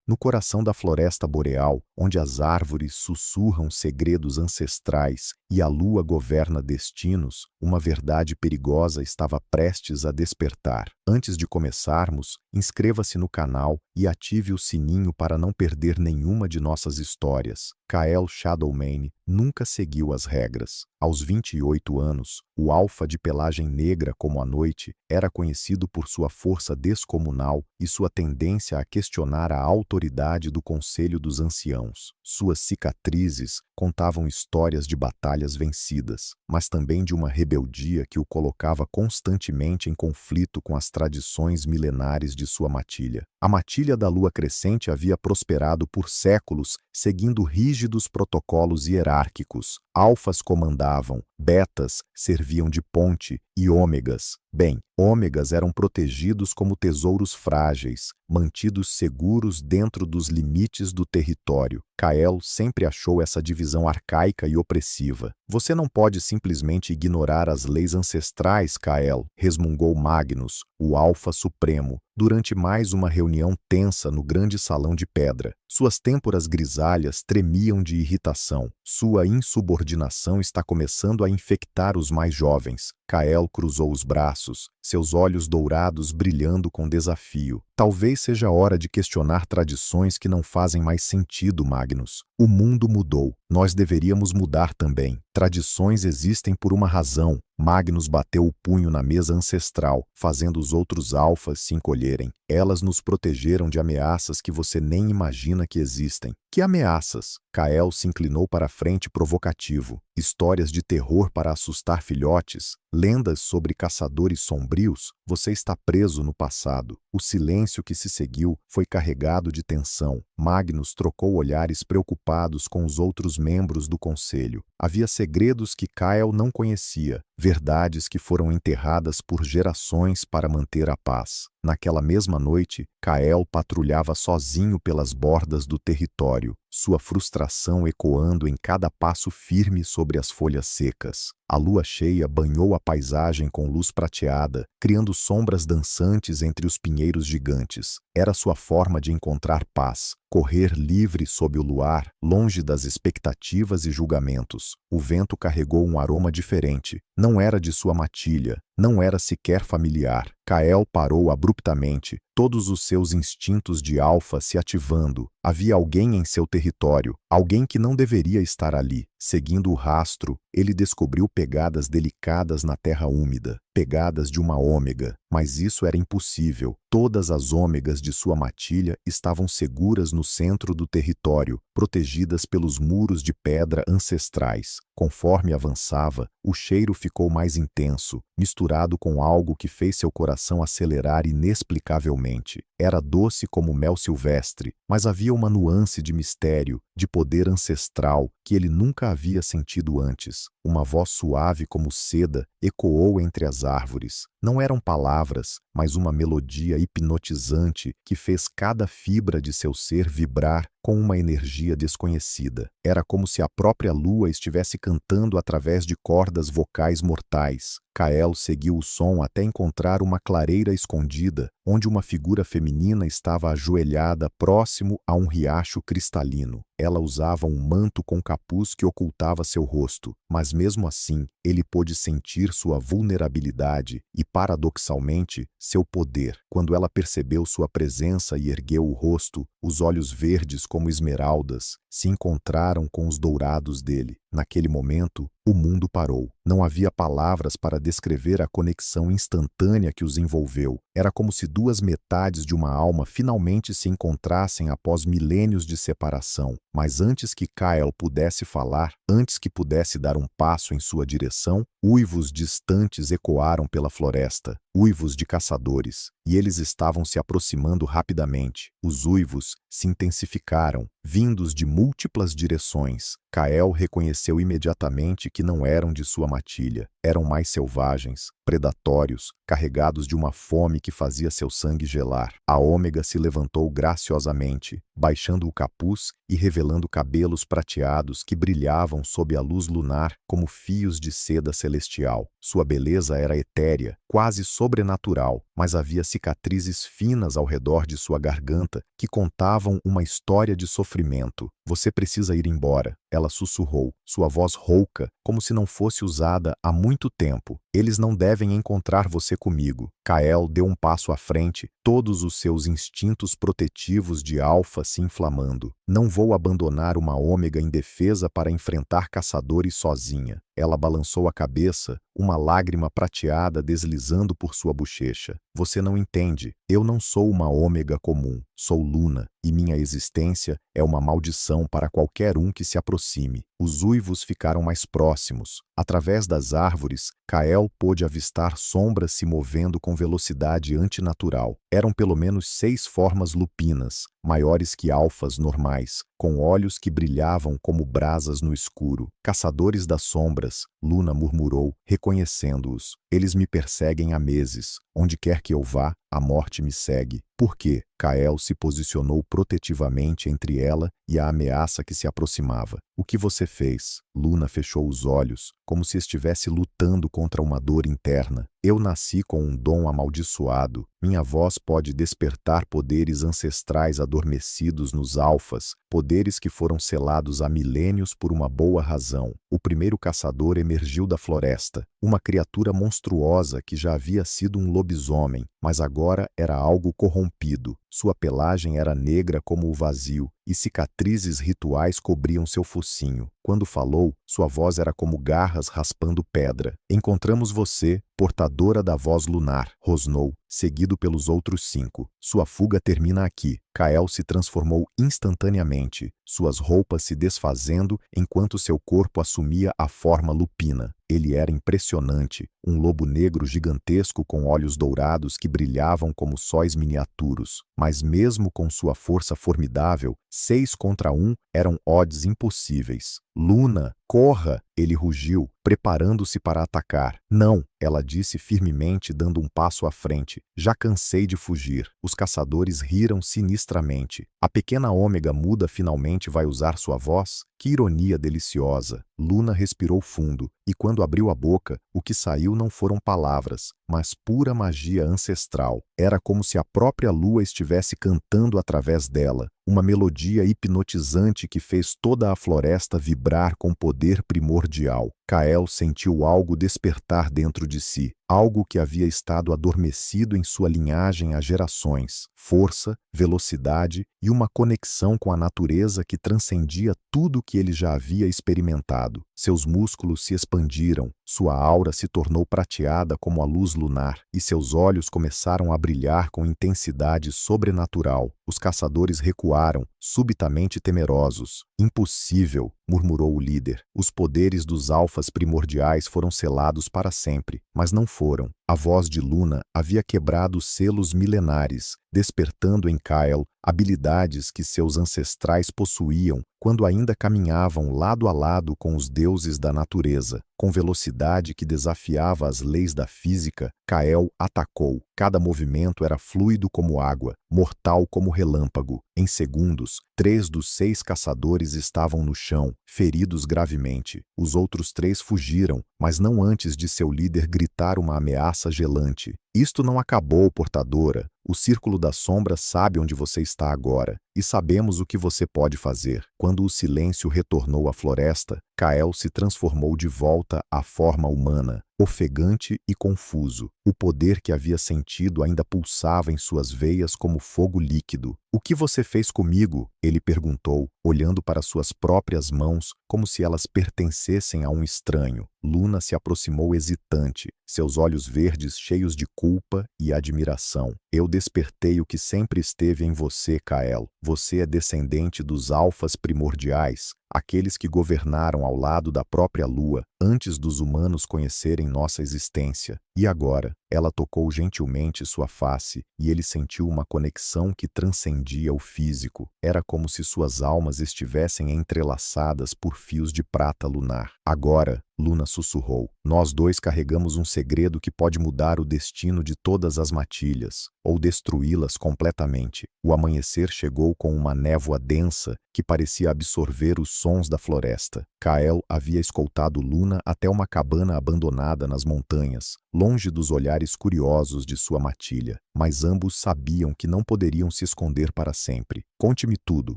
no coração da floresta boreal, onde as árvores sussurram segredos ancestrais e a lua governa destinos, uma verdade perigosa estava prestes a despertar. Antes de começarmos, inscreva-se no canal e ative o sininho para não perder nenhuma de nossas histórias. Kael Shadowmane nunca seguiu as regras. Aos 28 anos, o alfa de pelagem negra como a noite era conhecido por sua força descomunal e sua tendência a questionar a autoridade do Conselho dos Anciãos. Suas cicatrizes contavam histórias de batalhas vencidas, mas também de uma rebeldia que o colocava constantemente em conflito com as tradições milenares de sua matilha. A matilha da lua crescente havia prosperado por séculos, seguindo rígidos protocolos hierárquicos. Alfas comandavam, betas serviam de ponte e ômegas. Bem, ômegas eram protegidos como tesouros frágeis, mantidos seguros dentro dos limites do território. Kael sempre achou essa divisão arcaica e opressiva. Você não pode simplesmente ignorar as leis ancestrais, Kael, resmungou Magnus, o Alfa Supremo, durante mais uma reunião tensa no grande salão de pedra. Suas têmporas grisalhas tremiam de irritação. Sua insubordinação está começando a infectar os mais jovens. Kael cruzou os braços, seus olhos dourados brilhando com desafio. Talvez seja a hora de questionar tradições que não fazem mais sentido, Magnus. O mundo mudou. Nós deveríamos mudar também. Tradições existem por uma razão. Magnus bateu o punho na mesa ancestral, fazendo os outros alfas se encolherem. Elas nos protegeram de ameaças que você nem imagina que existem. Que ameaças? Kael se inclinou para a frente provocativo. Histórias de terror para assustar filhotes? Lendas sobre caçadores sombrios? Você está preso no passado. O silêncio que se seguiu foi carregado de tensão. Magnus trocou olhares preocupados com os outros membros do conselho. Havia segredos que Kael não conhecia, verdades que foram enterradas por gerações para manter a paz. Naquela mesma noite, Kael patrulhava sozinho pelas bordas do território, sua frustração ecoando em cada passo firme sobre as folhas secas. A lua cheia banhou a paisagem com luz prateada, criando sombras dançantes entre os pinheiros gigantes. Era sua forma de encontrar paz, correr livre sob o luar, longe das expectativas e julgamentos. O vento carregou um aroma diferente. Não era de sua matilha, não era sequer familiar. Kael parou abruptamente, todos os seus instintos de alfa se ativando. Havia alguém em seu território, alguém que não deveria estar ali. Seguindo o rastro, ele descobriu pegadas delicadas na terra úmida, pegadas de uma ômega. Mas isso era impossível. Todas as ômegas de sua matilha estavam seguras no centro do território, protegidas pelos muros de pedra ancestrais. Conforme avançava, o cheiro ficou mais intenso, misturado com algo que fez seu coração acelerar inexplicavelmente. Era doce como mel silvestre, mas havia uma nuance de mistério, de poder ancestral que ele nunca havia sentido antes. Uma voz suave como seda ecoou entre as árvores. Não eram palavras, mas uma melodia hipnotizante que fez cada fibra de seu ser vibrar com uma energia desconhecida. Era como se a própria lua estivesse cantando através de cordas vocais mortais. Kael seguiu o som até encontrar uma clareira escondida, onde uma figura feminina estava ajoelhada próximo a um riacho cristalino. Ela usava um manto com capuz que ocultava seu rosto, mas mesmo assim, ele pôde sentir sua vulnerabilidade e, paradoxalmente, seu poder. Quando ela percebeu sua presença e ergueu o rosto, os olhos verdes como esmeraldas se encontraram com os dourados dele. Naquele momento, o mundo parou. Não havia palavras para descrever a conexão instantânea que os envolveu. Era como se duas metades de uma alma finalmente se encontrassem após milênios de separação. Mas antes que Kael pudesse falar, antes que pudesse dar um passo em sua direção, uivos distantes ecoaram pela floresta, uivos de caçadores, e eles estavam se aproximando rapidamente. Os uivos se intensificaram, vindos de múltiplas direções. Kael reconheceu imediatamente que não eram de sua matilha. Eram mais selvagens, predatórios, carregados de uma fome que fazia seu sangue gelar. A Ômega se levantou graciosamente, baixando o capuz e revelando cabelos prateados que brilhavam sob a luz lunar como fios de seda celestial. Sua beleza era etérea, quase sobrenatural, mas havia cicatrizes finas ao redor de sua garganta que contavam uma história de sofrimento. Você precisa ir embora, ela sussurrou, sua voz rouca, como se não fosse usada há muito tempo. Eles não devem encontrar você comigo. Kael deu um passo à frente, todos os seus instintos protetivos de alfa se inflamando. Não vou abandonar uma Ômega indefesa para enfrentar caçadores sozinha. Ela balançou a cabeça, uma lágrima prateada deslizando por sua bochecha. Você não entende. Eu não sou uma Ômega comum. Sou Luna, e minha existência é uma maldição para qualquer um que se aproxime. Os uivos ficaram mais próximos. Através das árvores, Kael pôde avistar sombras se movendo com velocidade antinatural. Eram pelo menos 6 formas lupinas, maiores que alfas normais, com olhos que brilhavam como brasas no escuro. Caçadores das sombras, Luna murmurou, reconhecendo-os. Eles me perseguem há meses. Onde quer que eu vá, a morte me segue. Por quê? Kael se posicionou protetivamente entre ela e a ameaça que se aproximava. O que você fez? Luna fechou os olhos, como se estivesse lutando contra uma dor interna. Eu nasci com um dom amaldiçoado. Minha voz pode despertar poderes ancestrais adormecidos nos alfas, poderes que foram selados há milênios por uma boa razão. O primeiro caçador emergiu da floresta, uma criatura monstruosa que já havia sido um lobisomem, mas agora era algo corrompido. Sua pelagem era negra como o vazio, e cicatrizes rituais cobriam seu focinho. Quando falou, sua voz era como garras raspando pedra. Encontramos você, portadora da voz lunar, rosnou, seguido pelos outros 5. Sua fuga termina aqui. Kael se transformou instantaneamente, suas roupas se desfazendo enquanto seu corpo assumia a forma lupina. Ele era impressionante, um lobo negro gigantesco com olhos dourados que brilhavam como sóis miniaturos. Mas mesmo com sua força formidável, 6 contra 1 eram odds impossíveis. Luna, corra! Ele rugiu, preparando-se para atacar. Não, ela disse firmemente, dando um passo à frente. Já cansei de fugir. Os caçadores riram sinistramente. A pequena Ômega muda finalmente vai usar sua voz? Que ironia deliciosa! Luna respirou fundo, e quando abriu a boca, o que saiu não foram palavras, mas pura magia ancestral. Era como se a própria lua estivesse cantando através dela, uma melodia hipnotizante que fez toda a floresta vibrar com poder primordial. Kael sentiu algo despertar dentro de si, algo que havia estado adormecido em sua linhagem há gerações. Força, velocidade e uma conexão com a natureza que transcendia tudo que ele já havia experimentado. Seus músculos se expandiram, sua aura se tornou prateada como a luz lunar, e seus olhos começaram a brilhar com intensidade sobrenatural. Os caçadores recuaram, subitamente temerosos. Impossível, murmurou o líder. Os poderes dos alfas primordiais foram selados para sempre, mas não foram. A voz de Luna havia quebrado selos milenares, despertando em Kael habilidades que seus ancestrais possuíam quando ainda caminhavam lado a lado com os deuses da natureza. Com velocidade que desafiava as leis da física, Kael atacou. Cada movimento era fluido como água, mortal como relâmpago. Em segundos, 3 dos 6 caçadores estavam no chão, feridos gravemente. Os outros 3 fugiram, mas não antes de seu líder gritar uma ameaça gelante. Isto não acabou, portadora. O Círculo da Sombra sabe onde você está agora, e sabemos o que você pode fazer. Quando o silêncio retornou à floresta, Kael se transformou de volta à forma humana, ofegante e confuso. O poder que havia sentido ainda pulsava em suas veias como fogo líquido. O que você fez comigo? Ele perguntou, olhando para suas próprias mãos como se elas pertencessem a um estranho. Luna se aproximou hesitante, seus olhos verdes cheios de culpa e admiração. Eu despertei o que sempre esteve em você, Kael. Você é descendente dos alfas primordiais. aqueles que governaram ao lado da própria lua antes dos humanos conhecerem nossa existência. E agora, ela tocou gentilmente sua face e ele sentiu uma conexão que transcendia o físico. Era como se suas almas estivessem entrelaçadas por fios de prata lunar. Agora, Luna sussurrou, nós dois carregamos um segredo que pode mudar o destino de todas as matilhas, ou destruí-las completamente. O amanhecer chegou com uma névoa densa que parecia absorver os sons da floresta. Kael havia escoltado Luna até uma cabana abandonada nas montanhas, longe dos olhares curiosos de sua matilha, mas ambos sabiam que não poderiam se esconder para sempre. Conte-me tudo,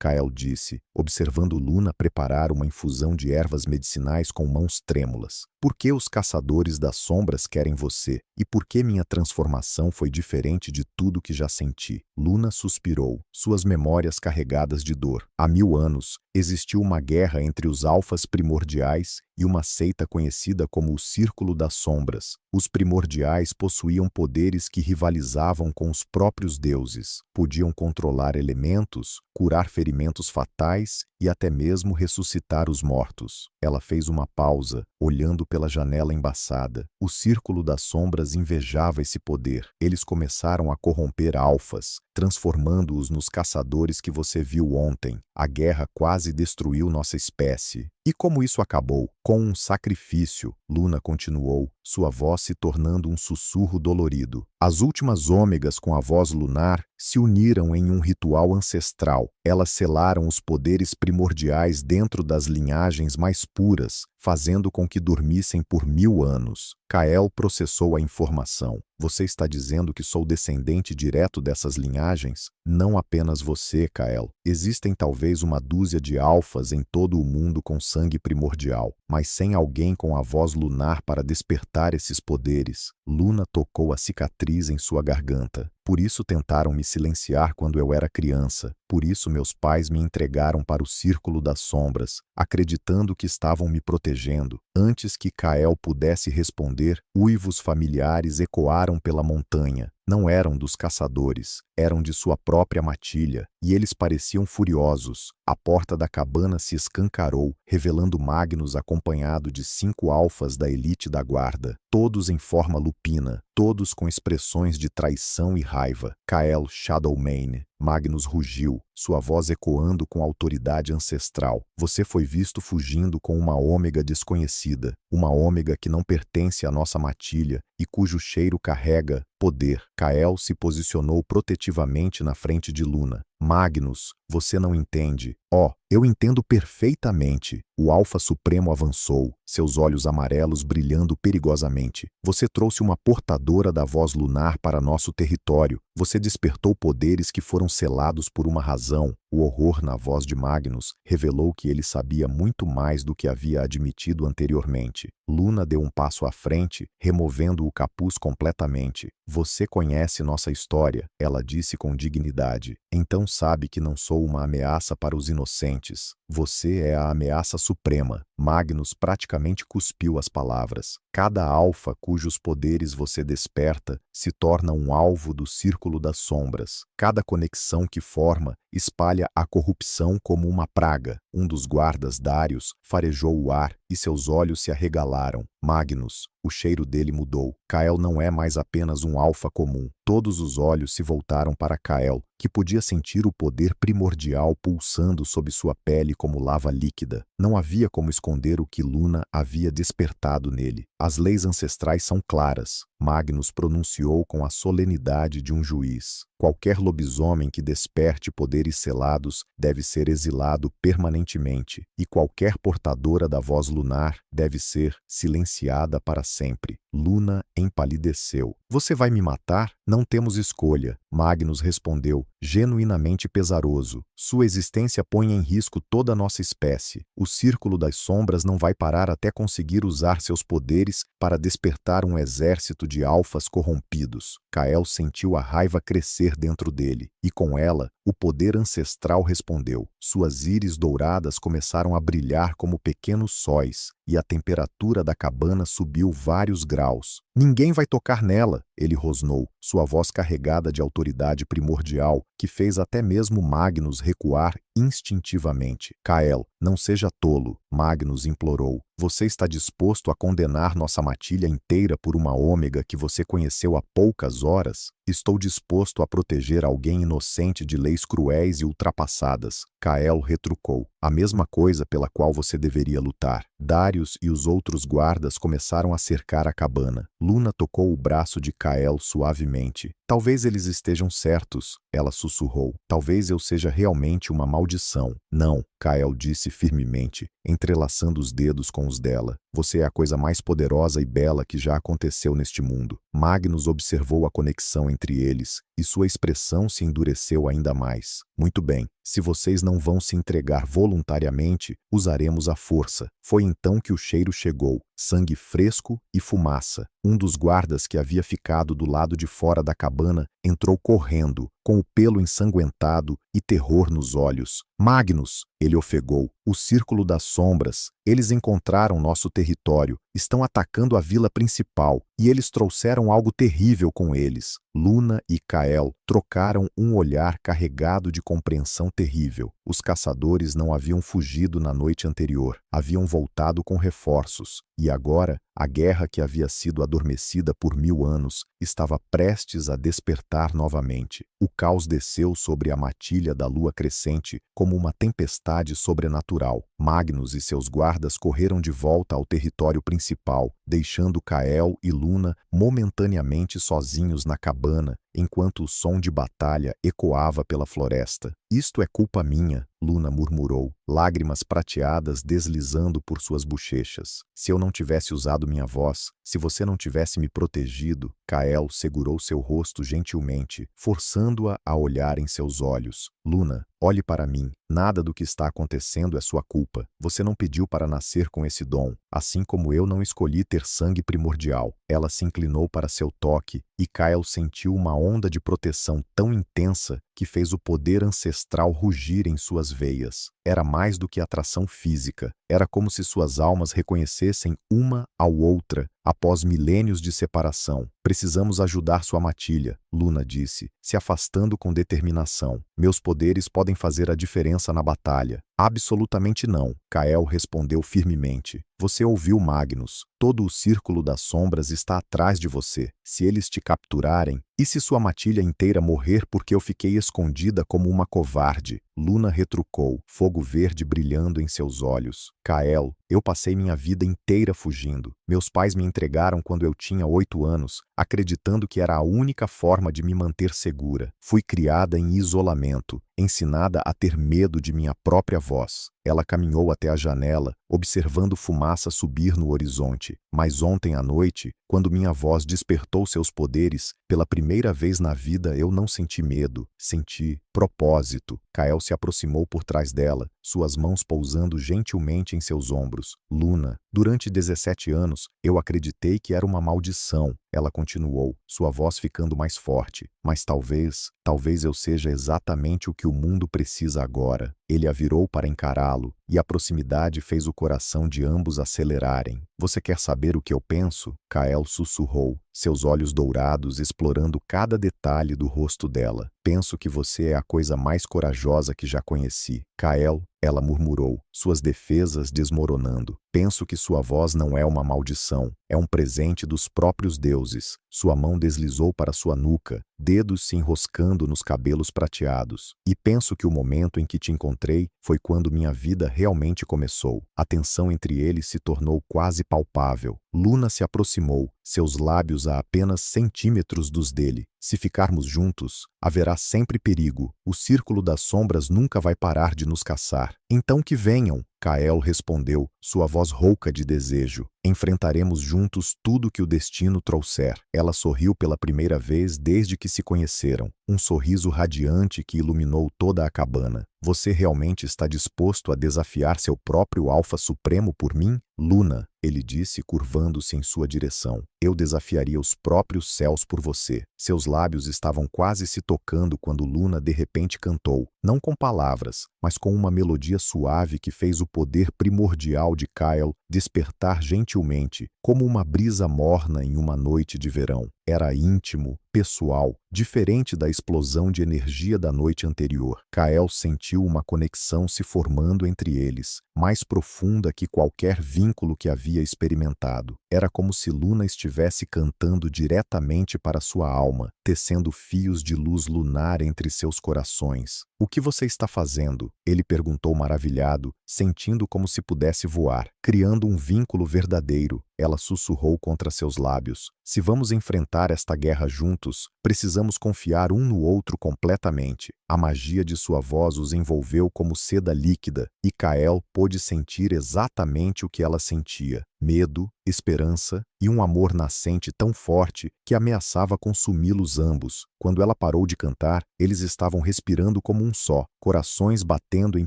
Kael disse, observando Luna preparar uma infusão de ervas medicinais com mãos trêmulas. Por que os caçadores das sombras querem você? E por que minha transformação foi diferente de tudo que já senti? Luna suspirou, suas memórias carregadas de dor. Há 1000 anos, existiu uma guerra entre os alfas primordiais e uma seita conhecida como o Círculo das Sombras. Os primordiais possuíam poderes que rivalizavam com os próprios deuses. Podiam controlar elementos, curar ferimentos fatais e até mesmo ressuscitar os mortos. Ela fez uma pausa, olhando pela janela embaçada. O Círculo das Sombras invejava esse poder. Eles começaram a corromper alfas, transformando-os nos caçadores que você viu ontem. A guerra quase destruiu nossa espécie. E como isso acabou? Com um sacrifício, Luna continuou, sua voz se tornando um sussurro dolorido. As últimas ômegas com a voz lunar se uniram em um ritual ancestral. Elas selaram os poderes primordiais dentro das linhagens mais puras, fazendo com que dormissem por 1000 anos. Kael processou a informação. Você está dizendo que sou descendente direto dessas linhagens? Não apenas você, Kael. Existem talvez uma dúzia de alfas em todo o mundo com sangue primordial, mas sem alguém com a voz lunar para despertar esses poderes. Luna tocou a cicatriz em sua garganta. Por isso tentaram me silenciar quando eu era criança. Por isso meus pais me entregaram para o Círculo das Sombras, acreditando que estavam me protegendo. Antes que Kael pudesse responder, uivos familiares ecoaram pela montanha. Não eram dos caçadores, eram de sua própria matilha, e eles pareciam furiosos. A porta da cabana se escancarou, revelando Magnus acompanhado de 5 alfas da elite da guarda, todos em forma lupina, todos com expressões de traição e raiva. Kael Shadowmane. Magnus rugiu, sua voz ecoando com autoridade ancestral. Você foi visto fugindo com uma ômega desconhecida, uma ômega que não pertence à nossa matilha e cujo cheiro carrega poder. Kael se posicionou protetivamente na frente de Luna. Magnus, você não entende. Oh, eu entendo perfeitamente. O Alfa Supremo avançou, seus olhos amarelos brilhando perigosamente. Você trouxe uma portadora da voz lunar para nosso território. Você despertou poderes que foram selados por uma razão. O horror na voz de Magnus revelou que ele sabia muito mais do que havia admitido anteriormente. Luna deu um passo à frente, removendo o capuz completamente. Você conhece nossa história, ela disse com dignidade. Então sabe que não sou uma ameaça para os inocentes. Você é a ameaça suprema. Magnus praticamente cuspiu as palavras. Cada alfa cujos poderes você desperta se torna um alvo do Círculo das Sombras. Cada conexão que forma espalha a corrupção como uma praga. Um dos guardas Darius farejou o ar e seus olhos se arregalaram. Magnus, o cheiro dele mudou. Kael não é mais apenas um alfa comum. Todos os olhos se voltaram para Kael, que podia sentir o poder primordial pulsando sob sua pele como lava líquida. Não havia como esconder o que Luna havia despertado nele. As leis ancestrais são claras. Magnus pronunciou com a solenidade de um juiz. Qualquer lobisomem que desperte poderes selados deve ser exilado permanentemente, e qualquer portadora da voz lunar deve ser silenciada para sempre. Luna empalideceu. Você vai me matar? Não temos escolha. Magnus respondeu, genuinamente pesaroso. Sua existência põe em risco toda a nossa espécie. O Círculo das Sombras não vai parar até conseguir usar seus poderes para despertar um exército de alfas corrompidos. Kael sentiu a raiva crescer dentro dele, e com ela, o poder ancestral respondeu. Suas íris douradas começaram a brilhar como pequenos sóis, e a temperatura da cabana subiu vários graus. Ninguém vai tocar nela, ele rosnou, sua voz carregada de autoridade primordial, que fez até mesmo Magnus recuar instintivamente. Kael, não seja tolo, Magnus implorou. Você está disposto a condenar nossa matilha inteira por uma ômega que você conheceu há poucas horas? Estou disposto a proteger alguém inocente de leis cruéis e ultrapassadas. Kael retrucou. A mesma coisa pela qual você deveria lutar. Darius e os outros guardas começaram a cercar a cabana. Luna tocou o braço de Kael suavemente. Talvez eles estejam certos, ela sussurrou. Talvez eu seja realmente uma maldição. Não, Kael disse firmemente, entrelaçando os dedos com os dela. Você é a coisa mais poderosa e bela que já aconteceu neste mundo. Magnus observou a conexão entre eles, e sua expressão se endureceu ainda mais. Muito bem, se vocês não vão se entregar voluntariamente, usaremos a força. Foi então que o cheiro chegou, sangue fresco e fumaça. Um dos guardas que havia ficado do lado de fora da cabana entrou correndo, com o pelo ensanguentado e terror nos olhos. Magnus, ele ofegou, o círculo das sombras. Eles encontraram nosso território, estão atacando a vila principal, e eles trouxeram algo terrível com eles. Luna e Kael trocaram um olhar carregado de compreensão terrível. Os caçadores não haviam fugido na noite anterior, haviam voltado com reforços, e agora, a guerra que havia sido adormecida por 1000 anos estava prestes a despertar novamente. O caos desceu sobre a matilha da lua crescente como uma tempestade sobrenatural. Magnus e seus guardas correram de volta ao território principal, deixando Kael e Luna momentaneamente sozinhos na cabana, enquanto o som de batalha ecoava pela floresta. Isto é culpa minha, Luna murmurou, lágrimas prateadas deslizando por suas bochechas. Se eu não tivesse usado minha voz, se você não tivesse me protegido, Kael segurou seu rosto gentilmente, forçando-a a olhar em seus olhos. Luna, olhe para mim. Nada do que está acontecendo é sua culpa. Você não pediu para nascer com esse dom, assim como eu não escolhi ter sangue primordial. Ela se inclinou para seu toque, e Kael sentiu uma onda de proteção tão intensa que fez o poder ancestral rugir em suas veias. Era mais do que atração física. Era como se suas almas reconhecessem uma à outra após milênios de separação. Precisamos ajudar sua matilha, Luna disse, se afastando com determinação. Meus poderes podem fazer a diferença na batalha. Absolutamente não, Kael respondeu firmemente. Você ouviu Magnus. Todo o círculo das sombras está atrás de você. Se eles te capturarem, e se sua matilha inteira morrer porque eu fiquei escondida como uma covarde? Luna retrucou, fogo verde brilhando em seus olhos. Kael, eu passei minha vida inteira fugindo. Meus pais me entregaram quando eu tinha 8 anos, acreditando que era a única forma de me manter segura. Fui criada em isolamento, ensinada a ter medo de minha própria voz. Ela caminhou até a janela, observando fumaça subir no horizonte. Mas ontem à noite, quando minha voz despertou seus poderes, pela primeira vez na vida eu não senti medo, senti propósito. Kael se aproximou por trás dela, suas mãos pousando gentilmente em seus ombros. Luna, durante 17 anos, eu acreditei que era uma maldição. Ela continuou, sua voz ficando mais forte. Mas talvez eu seja exatamente o que o mundo precisa agora. Ele a virou para encará-lo, e a proximidade fez o coração de ambos acelerarem. Você quer saber o que eu penso? Kael sussurrou, seus olhos dourados explorando cada detalhe do rosto dela. Penso que você é a coisa mais corajosa que já conheci. Kael, ela murmurou, suas defesas desmoronando. Penso que sua voz não é uma maldição, é um presente dos próprios deuses. Sua mão deslizou para sua nuca, dedos se enroscando nos cabelos prateados. E penso que o momento em que te encontrei foi quando minha vida realmente começou. A tensão entre eles se tornou quase palpável. Luna se aproximou, seus lábios a apenas centímetros dos dele. Se ficarmos juntos, haverá sempre perigo. O círculo das sombras nunca vai parar de nos caçar. Então que venham, Kael respondeu, sua voz rouca de desejo. Enfrentaremos juntos tudo que o destino trouxer. Ela sorriu pela primeira vez desde que se conheceram. Um sorriso radiante que iluminou toda a cabana. Você realmente está disposto a desafiar seu próprio Alfa Supremo por mim? Luna, ele disse, curvando-se em sua direção. Eu desafiaria os próprios céus por você. Seus lábios estavam quase se tocando quando Luna de repente cantou, não com palavras, mas com uma melodia suave que fez o poder primordial de Kyle despertar gentilmente, como uma brisa morna em uma noite de verão. Era íntimo, pessoal, diferente da explosão de energia da noite anterior. Kyle sentiu uma conexão se formando entre eles, mais profunda que qualquer vínculo que havia experimentado. Era como se Luna estivesse cantando diretamente para sua alma, tecendo fios de luz lunar entre seus corações. O que você está fazendo? Ele perguntou maravilhado, sentindo como se pudesse voar, criando um vínculo verdadeiro. Ela sussurrou contra seus lábios. Se vamos enfrentar esta guerra juntos, precisamos confiar um no outro completamente. A magia de sua voz os envolveu como seda líquida, e Kael pôde sentir exatamente o que ela sentia. Medo, esperança e um amor nascente tão forte que ameaçava consumi-los ambos. Quando ela parou de cantar, eles estavam respirando como um só, corações batendo em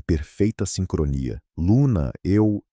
perfeita sincronia. Luna,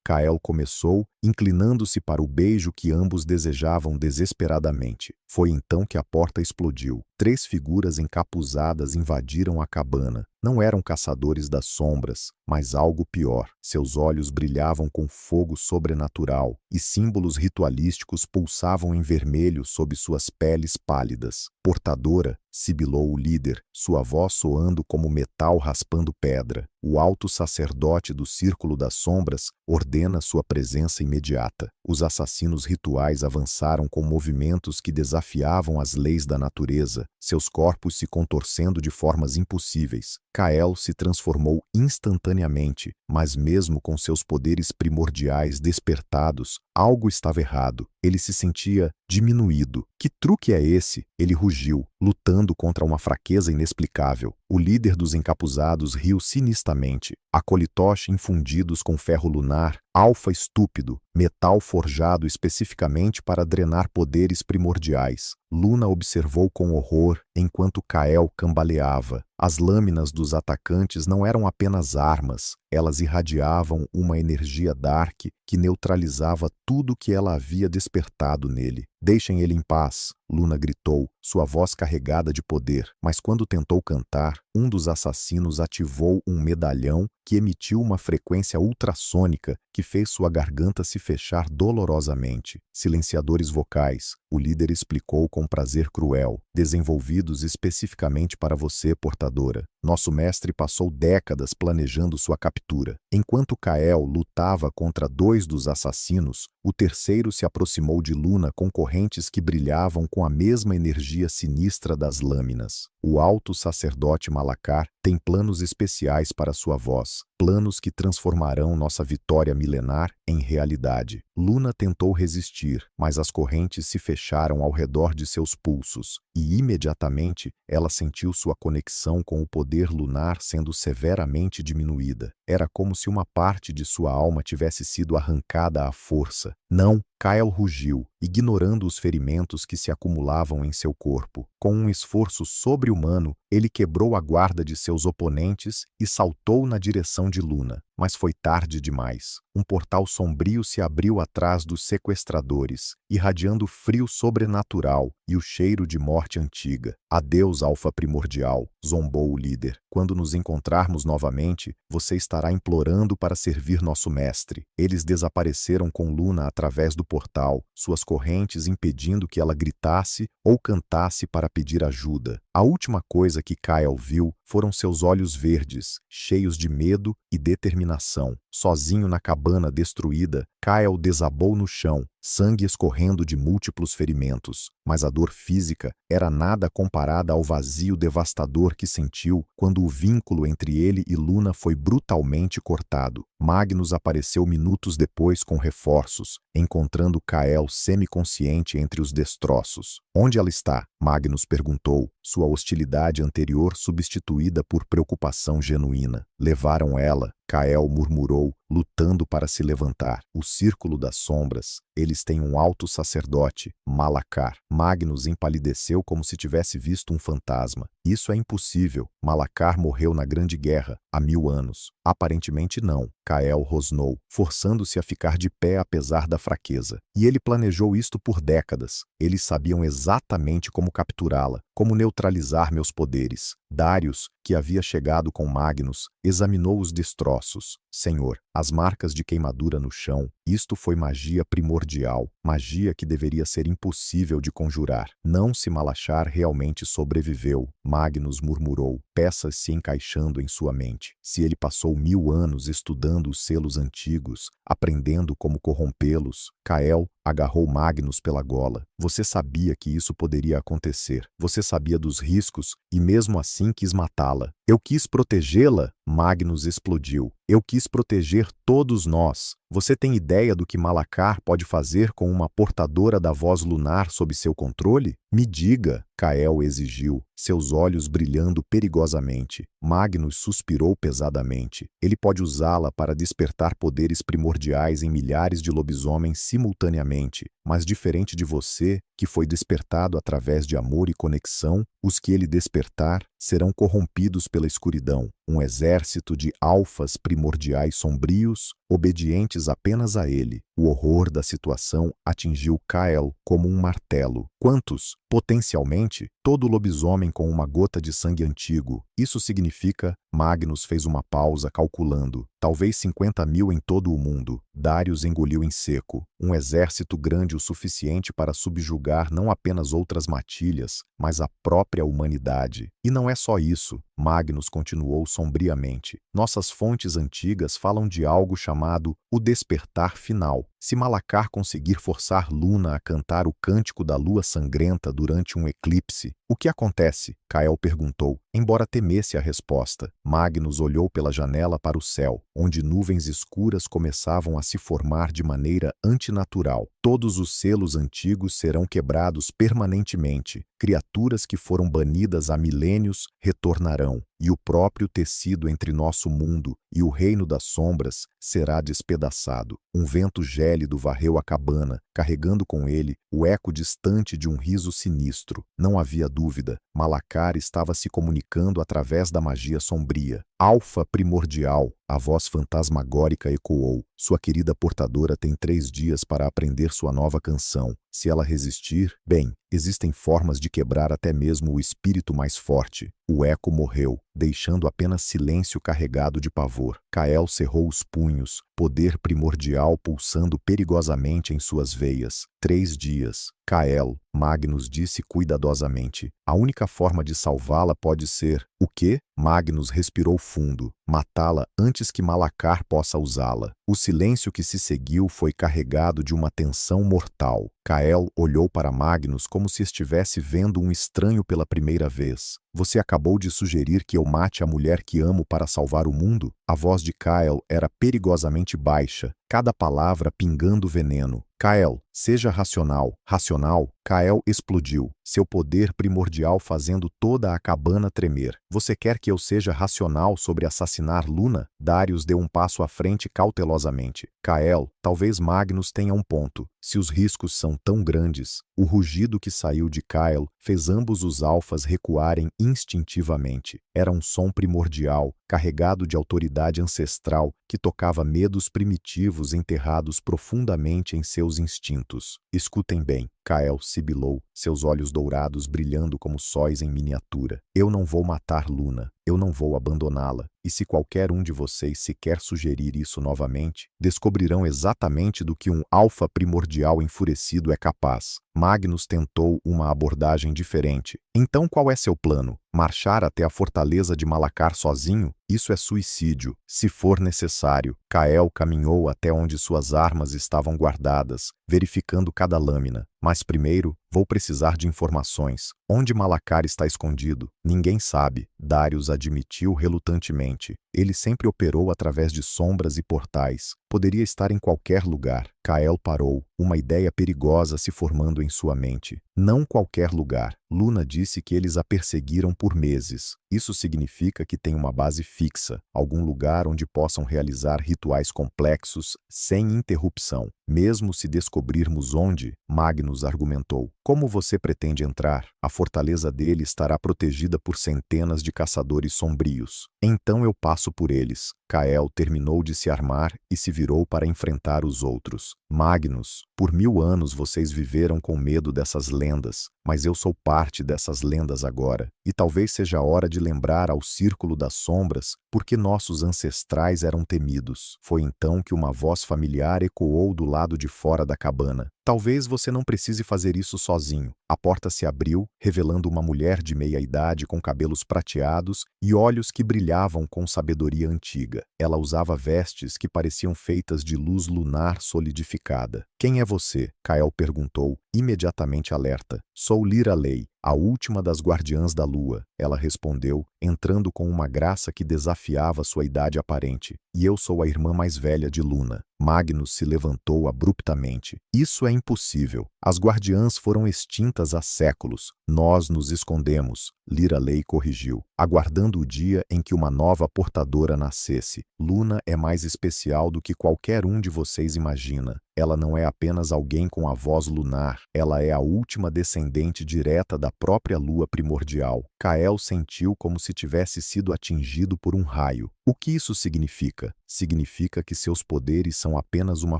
Kael começou, inclinando-se para o beijo que ambos desejavam desesperadamente. Foi então que a porta explodiu. 3 figuras encapuzadas invadiram a cabana. Não eram caçadores das sombras, mas algo pior. Seus olhos brilhavam com fogo sobrenatural, e símbolos ritualísticos pulsavam em vermelho sob suas peles pálidas. Portadora, sibilou o líder, sua voz soando como metal raspando pedra. O alto sacerdote do Círculo das Sombras ordena sua presença imediata. Os assassinos rituais avançaram com movimentos que desafiavam as leis da natureza, seus corpos se contorcendo de formas impossíveis. Kael se transformou instantaneamente, mas mesmo com seus poderes primordiais despertados, algo estava errado. Ele se sentia diminuído. Que truque é esse? Ele rugiu, lutando contra uma fraqueza inexplicável. O líder dos encapuzados riu sinistamente. Acolitosh infundidos com ferro lunar, alfa estúpido, metal forjado especificamente para drenar poderes primordiais. Luna observou com horror enquanto Kael cambaleava. As lâminas dos atacantes não eram apenas armas, elas irradiavam uma energia dark que neutralizava tudo que ela havia despertado nele. Deixem ele em paz, Luna gritou, sua voz carregada de poder. Mas quando tentou cantar, um dos assassinos ativou um medalhão que emitiu uma frequência ultrassônica que fez sua garganta se fechar dolorosamente. Silenciadores vocais, o líder explicou com prazer cruel, desenvolvidos especificamente para você, portadora. Nosso mestre passou décadas planejando sua captura. Enquanto Kael lutava contra 2 dos assassinos, o terceiro se aproximou de Luna com correntes que brilhavam com a mesma energia sinistra das lâminas. O alto sacerdote Malakar tem planos especiais para sua voz, planos que transformarão nossa vitória milenar em realidade. Luna tentou resistir, mas as correntes se fecharam ao redor de seus pulsos, e imediatamente ela sentiu sua conexão com o poder lunar sendo severamente diminuída. Era como se uma parte de sua alma tivesse sido arrancada à força. Não, Kael rugiu, ignorando os ferimentos que se acumulavam em seu corpo. Com um esforço sobre-humano, ele quebrou a guarda de seus oponentes e saltou na direção de Luna. Mas foi tarde demais. Um portal sombrio se abriu atrás dos sequestradores, irradiando frio sobrenatural e o cheiro de morte antiga. Adeus, alfa primordial, zombou o líder. Quando nos encontrarmos novamente, você estará implorando para servir nosso mestre. Eles desapareceram com Luna através do portal, suas correntes impedindo que ela gritasse ou cantasse para pedir ajuda. A última coisa que Kael viu foram seus olhos verdes, cheios de medo e determinação. Sozinho na cabana destruída, Kael desabou no chão, sangue escorrendo de múltiplos ferimentos. Mas a dor física era nada comparada ao vazio devastador que sentiu quando o vínculo entre ele e Luna foi brutalmente cortado. Magnus apareceu minutos depois com reforços, encontrando Kael semiconsciente entre os destroços. Onde ela está? Magnus perguntou, sua a hostilidade anterior substituída por preocupação genuína. Levaram ela, Kael murmurou, lutando para se levantar. O círculo das sombras. Eles têm um alto sacerdote, Malacar. Magnus empalideceu como se tivesse visto um fantasma. Isso é impossível. Malacar morreu na Grande Guerra, há 1000 anos. Aparentemente não. Kael rosnou, forçando-se a ficar de pé apesar da fraqueza. E ele planejou isto por décadas. Eles sabiam exatamente como capturá-la, como neutralizar meus poderes. Darius, que havia chegado com Magnus, examinou os destroços. Senhor, as marcas de queimadura no chão, isto foi magia primordial, magia que deveria ser impossível de conjurar. Não se Malachar realmente sobreviveu, Magnus murmurou, peças se encaixando em sua mente. Se ele passou 1000 anos estudando os selos antigos, aprendendo como corrompê-los, Kael agarrou Magnus pela gola. Você sabia que isso poderia acontecer. Você sabia dos riscos e mesmo assim quis matá-la. Eu quis protegê-la, Magnus explodiu. Eu quis proteger todos nós. Você tem ideia do que Malacar pode fazer com uma portadora da voz lunar sob seu controle? Me diga, Kael exigiu, seus olhos brilhando perigosamente. Magnus suspirou pesadamente. Ele pode usá-la para despertar poderes primordiais em milhares de lobisomens simultaneamente, mas diferente de você, que foi despertado através de amor e conexão, os que ele despertar serão corrompidos pela escuridão. Um exército de alfas primordiais sombrios, obedientes apenas a ele. O horror da situação atingiu Kael como um martelo. Quantos? Potencialmente, todo lobisomem com uma gota de sangue antigo. Isso significa, Magnus fez uma pausa calculando, talvez 50.000 em todo o mundo. Darius engoliu em seco. Um exército grande o suficiente para subjugar não apenas outras matilhas, mas a própria humanidade. E não é só isso. Magnus continuou sombriamente. Nossas fontes antigas falam de algo chamado o despertar final. Se Malacar conseguir forçar Luna a cantar o cântico da lua sangrenta durante um eclipse, o que acontece? Kael perguntou, embora temesse a resposta. Magnus olhou pela janela para o céu, onde nuvens escuras começavam a se formar de maneira antinatural. Todos os selos antigos serão quebrados permanentemente. Criaturas que foram banidas há milênios retornarão, e o próprio tecido entre nosso mundo e o reino das sombras será despedaçado. Um vento gélido varreu a cabana, carregando com ele o eco distante de um riso sinistro. Não havia dúvida, Malacar estava se comunicando através da magia sombria. Alfa primordial, a voz fantasmagórica ecoou. Sua querida portadora tem 3 dias para aprender sua nova canção. Se ela resistir, bem, existem formas de quebrar até mesmo o espírito mais forte. O eco morreu, deixando apenas silêncio carregado de pavor. Kael cerrou os punhos, poder primordial pulsando perigosamente em suas veias. 3 dias. Kael, Magnus disse cuidadosamente. A única forma de salvá-la pode ser... O quê? Magnus respirou fundo. Matá-la antes que Malacar possa usá-la. O silêncio que se seguiu foi carregado de uma tensão mortal. Kael olhou para Magnus como se estivesse vendo um estranho pela primeira vez. Você acabou de sugerir que eu mate a mulher que amo para salvar o mundo? A voz de Kael era perigosamente baixa, cada palavra pingando veneno. Kael, seja racional. Racional? Kael explodiu, seu poder primordial fazendo toda a cabana tremer. Você quer que eu seja racional sobre assassinar Luna? Darius deu um passo à frente cautelosamente. Kael, talvez Magnus tenha um ponto. Se os riscos são tão grandes, o rugido que saiu de Kael fez ambos os alfas recuarem instintivamente. Era um som primordial, carregado de autoridade ancestral, que tocava medos primitivos enterrados profundamente em seus instintos. Escutem bem, Kael sibilou, seus olhos dourados brilhando como sóis em miniatura. Eu não vou matar Luna. Eu não vou abandoná-la. E se qualquer um de vocês sequer sugerir isso novamente, descobrirão exatamente do que um alfa primordial enfurecido é capaz. Magnus tentou uma abordagem diferente. Então qual é seu plano? Marchar até a fortaleza de Malacar sozinho? Isso é suicídio, se for necessário. Kael caminhou até onde suas armas estavam guardadas, verificando cada lâmina. Mas primeiro, vou precisar de informações. Onde Malacar está escondido? Ninguém sabe, Darius admitiu relutantemente. Ele sempre operou através de sombras e portais. Poderia estar em qualquer lugar. Kael parou, uma ideia perigosa se formando em sua mente. Não qualquer lugar. Luna disse que eles a perseguiram por meses. Isso significa que tem uma base fixa, algum lugar onde possam realizar rituais complexos sem interrupção. Mesmo se descobrirmos onde, Magnus argumentou. Como você pretende entrar? A fortaleza dele estará protegida por centenas de caçadores sombrios. Então eu passo por eles. Kael terminou de se armar e se virou para enfrentar os outros. Magnus, por 1000 anos vocês viveram com medo dessas lendas, mas eu sou parte dessas lendas agora. E talvez seja a hora de lembrar ao Círculo das Sombras porque nossos ancestrais eram temidos. Foi então que uma voz familiar ecoou do lado de fora da cabana. Talvez você não precise fazer isso sozinho. A porta se abriu, revelando uma mulher de meia-idade com cabelos prateados e olhos que brilhavam com sabedoria antiga. Ela usava vestes que pareciam feitas de luz lunar solidificada. Quem é você? Kael perguntou, imediatamente alerta. Sou Lyra Lei, a última das guardiãs da lua. Ela respondeu, entrando com uma graça que desafiava sua idade aparente. E eu sou a irmã mais velha de Luna. Magnus se levantou abruptamente. Isso é impossível. As guardiãs foram extintas há séculos. Nós nos escondemos, Lyra Lei corrigiu, aguardando o dia em que uma nova portadora nascesse. Luna é mais especial do que qualquer um de vocês imagina. Ela não é apenas alguém com a voz lunar, ela é a última descendente direta da própria lua primordial. Kael sentiu como se tivesse sido atingido por um raio. O que isso significa? Significa que seus poderes são apenas uma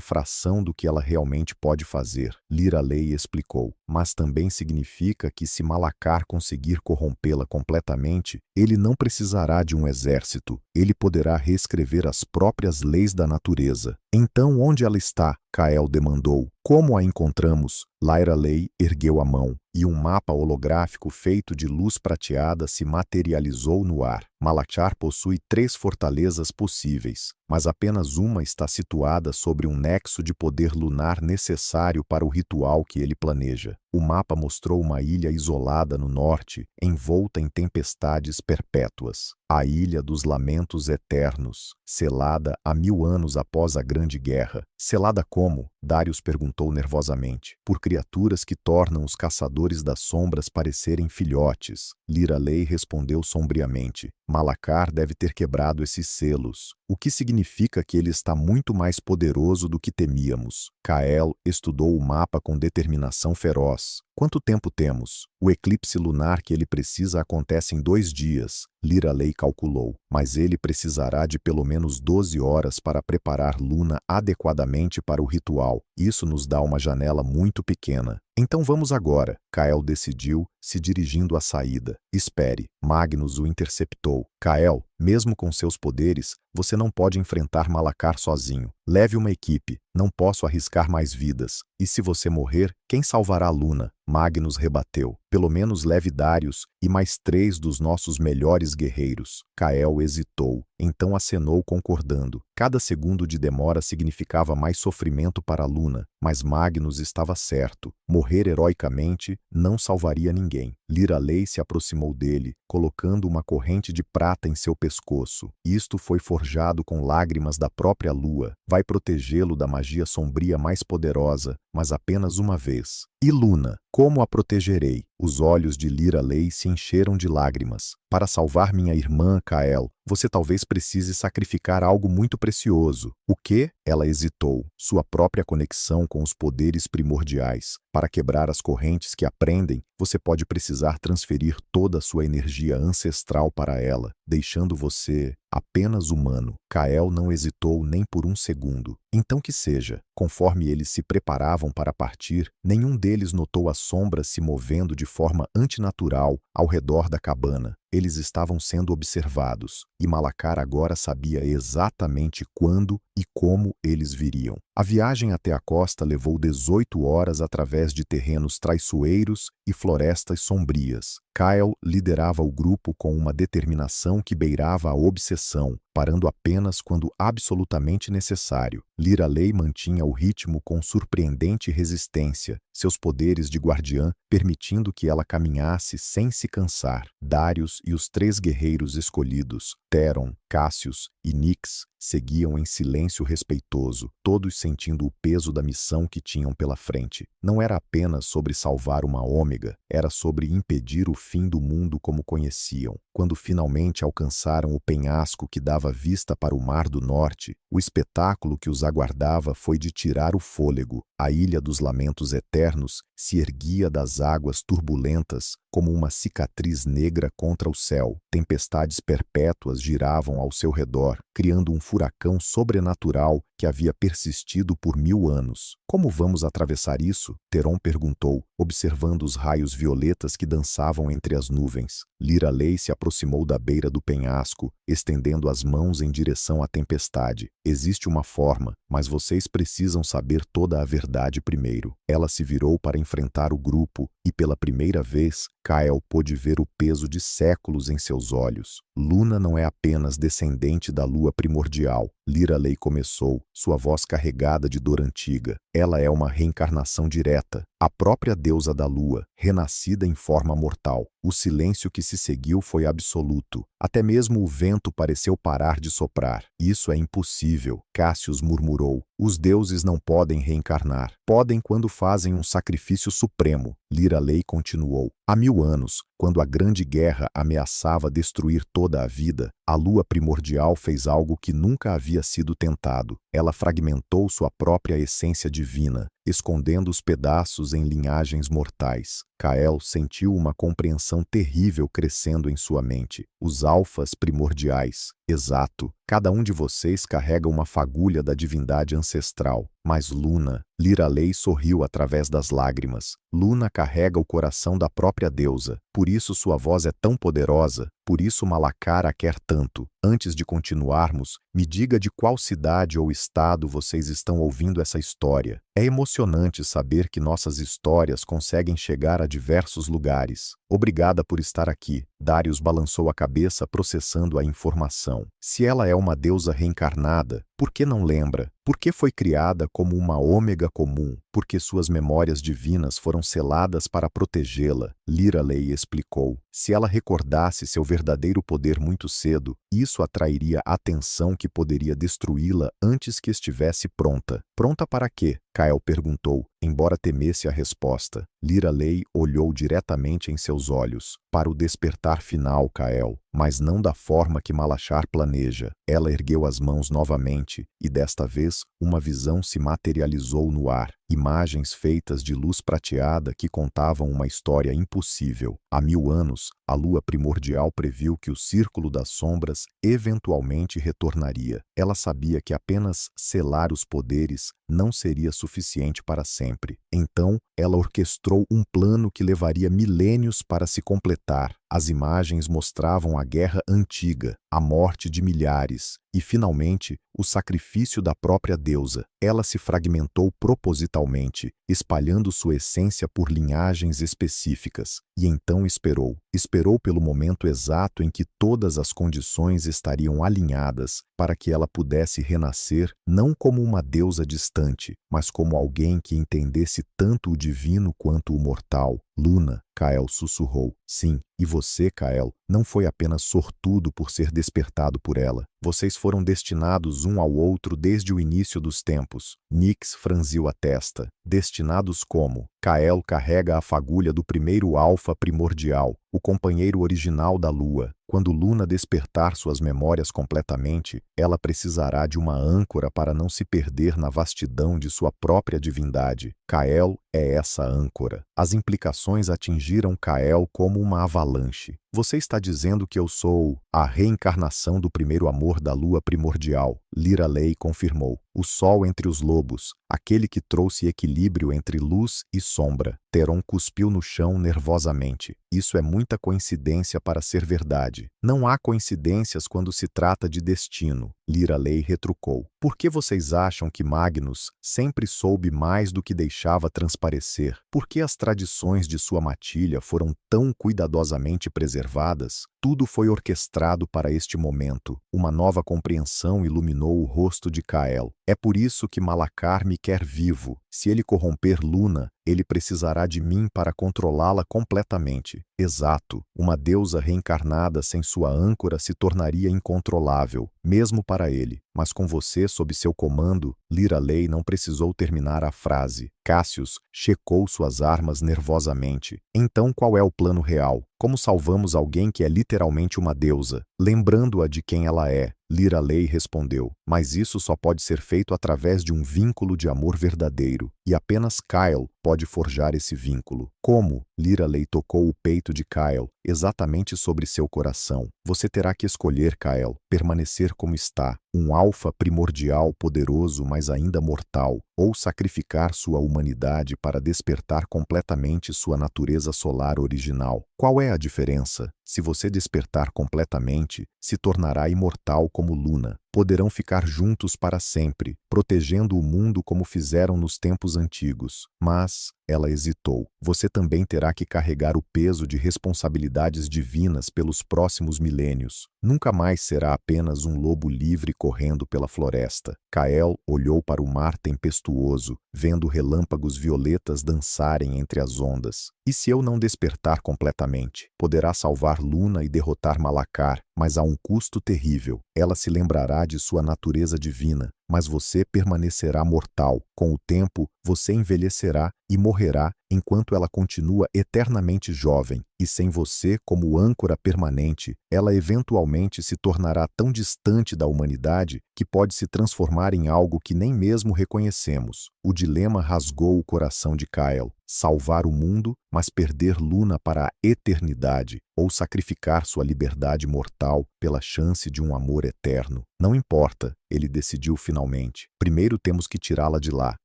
fração do que ela realmente pode fazer, Lyra Lei explicou. Mas também significa que se Malacar conseguir corrompê-la completamente, ele não precisará de um exército. Ele poderá reescrever as próprias leis da natureza. Então onde ela está? Kael demandou. Como a encontramos? Lyra Lei ergueu a mão, e um mapa holográfico feito de luz prateada se materializou no ar. Malachar possui 3 fortalezas possíveis, mas apenas uma está situada sobre um nexo de poder lunar necessário para o ritual que ele planeja. O mapa mostrou uma ilha isolada no norte, envolta em tempestades perpétuas. A Ilha dos Lamentos Eternos, selada há 1000 anos após a Grande Guerra. Selada como? Darius perguntou nervosamente. Por criaturas que tornam os caçadores das sombras parecerem filhotes. Lyra Lei respondeu sombriamente. Malacar deve ter quebrado esses selos, o que significa que ele está muito mais poderoso do que temíamos. Kael estudou o mapa com determinação feroz. Quanto tempo temos? O eclipse lunar que ele precisa acontece em 2 dias, Lyra Lei calculou, mas ele precisará de pelo menos 12 horas para preparar Luna adequadamente para o ritual. Isso nos dá uma janela muito pequena. Então vamos agora, Kael decidiu, se dirigindo à saída. Espere, Magnus o interceptou. Kael, mesmo com seus poderes, você não pode enfrentar Malacar sozinho. Leve uma equipe, não posso arriscar mais vidas. E se você morrer, quem salvará Luna? Magnus rebateu. Pelo menos leve Darius e mais 3 dos nossos melhores guerreiros. Kael hesitou, então acenou concordando. Cada segundo de demora significava mais sofrimento para Luna, mas Magnus estava certo. Morrer heroicamente não salvaria ninguém. Lyra Lei se aproximou dele, colocando uma corrente de prata em seu pescoço. Isto foi forjado com lágrimas da própria lua. Vai protegê-lo da magia sombria mais poderosa, mas apenas uma vez. E Luna, como a protegerei? Os olhos de Lyra Lei se encheram de lágrimas. Para salvar minha irmã, Kael, você talvez precise sacrificar algo muito precioso. O quê? Ela hesitou. Sua própria conexão com os poderes primordiais. Para quebrar as correntes que a prendem, você pode precisar transferir toda a sua energia ancestral para ela, deixando você apenas humano. Kael não hesitou nem por um segundo. Então que seja. Conforme eles se preparavam para partir, nenhum deles notou as sombras se movendo de forma antinatural ao redor da cabana. Eles estavam sendo observados, e Malacar agora sabia exatamente quando e como eles viriam. A viagem até a costa levou 18 horas através de terrenos traiçoeiros e florestas sombrias. Kyle liderava o grupo com uma determinação que beirava a obsessão, parando apenas quando absolutamente necessário. Lyra Lei mantinha o ritmo com surpreendente resistência, seus poderes de guardiã permitindo que ela caminhasse sem se cansar. Darius e os 3 guerreiros escolhidos, Theron, Cassius e Nyx, seguiam em silêncio respeitoso, todos sentindo o peso da missão que tinham pela frente. Não era apenas sobre salvar uma ômega, era sobre impedir o fim do mundo como conheciam. Quando finalmente alcançaram o penhasco que dava vista para o Mar do Norte, o espetáculo que os aguardava foi de tirar o fôlego. A Ilha dos Lamentos Eternos se erguia das águas turbulentas como uma cicatriz negra contra o céu. Tempestades perpétuas giravam ao seu redor, criando um furacão sobrenatural que havia persistido por 1000 anos. Como vamos atravessar isso? Theron perguntou, observando os raios violetas que dançavam entre as nuvens. Lyra Lei se aproximou da beira do penhasco, estendendo as mãos em direção à tempestade. Existe uma forma, mas vocês precisam saber toda a verdade primeiro. Ela se virou para enfrentar o grupo e, pela primeira vez, Kyle pôde ver o peso de séculos em seus olhos. Luna não é apenas descendente da lua primordial. Lyra Lei começou, sua voz carregada de dor antiga. Ela é uma reencarnação direta, a própria deusa da lua, renascida em forma mortal. O silêncio que se seguiu foi absoluto. Até mesmo o vento pareceu parar de soprar. Isso é impossível, Cassius murmurou. Os deuses não podem reencarnar. Podem quando fazem um sacrifício supremo. Lyra Lei continuou. Há 1000 anos, quando a Grande Guerra ameaçava destruir toda a vida, a lua primordial fez algo que nunca havia sido tentado. Ela fragmentou sua própria essência divina, escondendo os pedaços em linhagens mortais. Kael sentiu uma compreensão terrível crescendo em sua mente. Os alfas primordiais. Exato. Cada um de vocês carrega uma fagulha da divindade ancestral. Mas Luna, Lyra Lei sorriu através das lágrimas. Luna carrega o coração da própria deusa. Por isso sua voz é tão poderosa. Por isso Malacar a quer tanto. Antes de continuarmos, me diga de qual cidade ou estado vocês estão ouvindo essa história. É emocionante saber que nossas histórias conseguem chegar a diversos lugares. Obrigada por estar aqui. Darius balançou a cabeça processando a informação. Se ela é uma deusa reencarnada, por que não lembra? Por que foi criada como uma ômega comum? Porque suas memórias divinas foram seladas para protegê-la. Lyra Lei explicou. Se ela recordasse seu verdadeiro poder muito cedo, isso atrairia atenção que poderia destruí-la antes que estivesse pronta. Pronta para quê? Kyle perguntou, embora temesse a resposta. Lyra Lei olhou diretamente em seus olhos. Para o despertar final, Kyle, mas não da forma que Malachar planeja. Ela ergueu as mãos novamente, e desta vez, uma visão se materializou no ar. Imagens feitas de luz prateada que contavam uma história impossível. Há 1000 anos, a lua primordial previu que o Círculo das Sombras eventualmente retornaria. Ela sabia que apenas selar os poderes não seria suficiente para sempre. Então, ela orquestrou um plano que levaria milênios para se completar. As imagens mostravam a guerra antiga, a morte de milhares e, finalmente, o sacrifício da própria deusa. Ela se fragmentou propositalmente, espalhando sua essência por linhagens específicas, e então esperou. Esperou pelo momento exato em que todas as condições estariam alinhadas para que ela pudesse renascer não como uma deusa distante, mas como alguém que entendesse tanto o divino quanto o mortal. Luna, Kyle sussurrou. Sim, e você, Kyle, não foi apenas sortudo por ser despertado por ela. Vocês foram destinados um ao outro desde o início dos tempos. Nyx franziu a testa. Destinados como? Kyle carrega a fagulha do primeiro alfa primordial, o companheiro original da lua. Quando Luna despertar suas memórias completamente, ela precisará de uma âncora para não se perder na vastidão de sua própria divindade. Kael é essa âncora. As implicações atingiram Kael como uma avalanche. Você está dizendo que eu sou a reencarnação do primeiro amor da lua primordial. Lyra Lei confirmou. O sol entre os lobos, aquele que trouxe equilíbrio entre luz e sombra. Theron cuspiu no chão nervosamente. Isso é muita coincidência para ser verdade. Não há coincidências quando se trata de destino. Liralei retrucou. Por que vocês acham que Magnus sempre soube mais do que deixava transparecer? Por que as tradições de sua matilha foram tão cuidadosamente preservadas? Tudo foi orquestrado para este momento. Uma nova compreensão iluminou o rosto de Kael. É por isso que Malacar me quer vivo. Se ele corromper Luna, ele precisará de mim para controlá-la completamente. Exato, uma deusa reencarnada sem sua âncora se tornaria incontrolável, mesmo para ele. Mas com você sob seu comando, Liralei não precisou terminar a frase. Cassius checou suas armas nervosamente. Então qual é o plano real? Como salvamos alguém que é literalmente uma deusa? Lembrando-a de quem ela é, Liralei respondeu, mas isso só pode ser feito através de um vínculo de amor verdadeiro, e apenas Kyle pode forjar esse vínculo. Como? Liralei tocou o peito de Kyle, exatamente sobre seu coração. Você terá que escolher, Kyle, permanecer como está, um alfa primordial poderoso, mas ainda mortal, ou sacrificar sua humanidade para despertar completamente sua natureza solar original. Qual é a diferença? Se você despertar completamente, se tornará imortal como Luna. Poderão ficar juntos para sempre, protegendo o mundo como fizeram nos tempos antigos. Mas, ela hesitou, você também terá que carregar o peso de responsabilidades divinas pelos próximos milênios. Nunca mais será apenas um lobo livre correndo pela floresta. Kael olhou para o mar tempestuoso, vendo relâmpagos violetas dançarem entre as ondas. E se eu não despertar completamente? Poderá salvar Luna e derrotar Malacar, mas a um custo terrível. Ela se lembrará de sua natureza divina, mas você permanecerá mortal. Com o tempo, você envelhecerá e morrerá enquanto ela continua eternamente jovem. E sem você como âncora permanente, ela eventualmente se tornará tão distante da humanidade que pode se transformar em algo que nem mesmo reconhecemos. O dilema rasgou o coração de Kyle. Salvar o mundo, mas perder Luna para a eternidade, ou sacrificar sua liberdade mortal pela chance de um amor eterno. Não importa, ele decidiu finalmente. Primeiro temos que tirá-la de lá,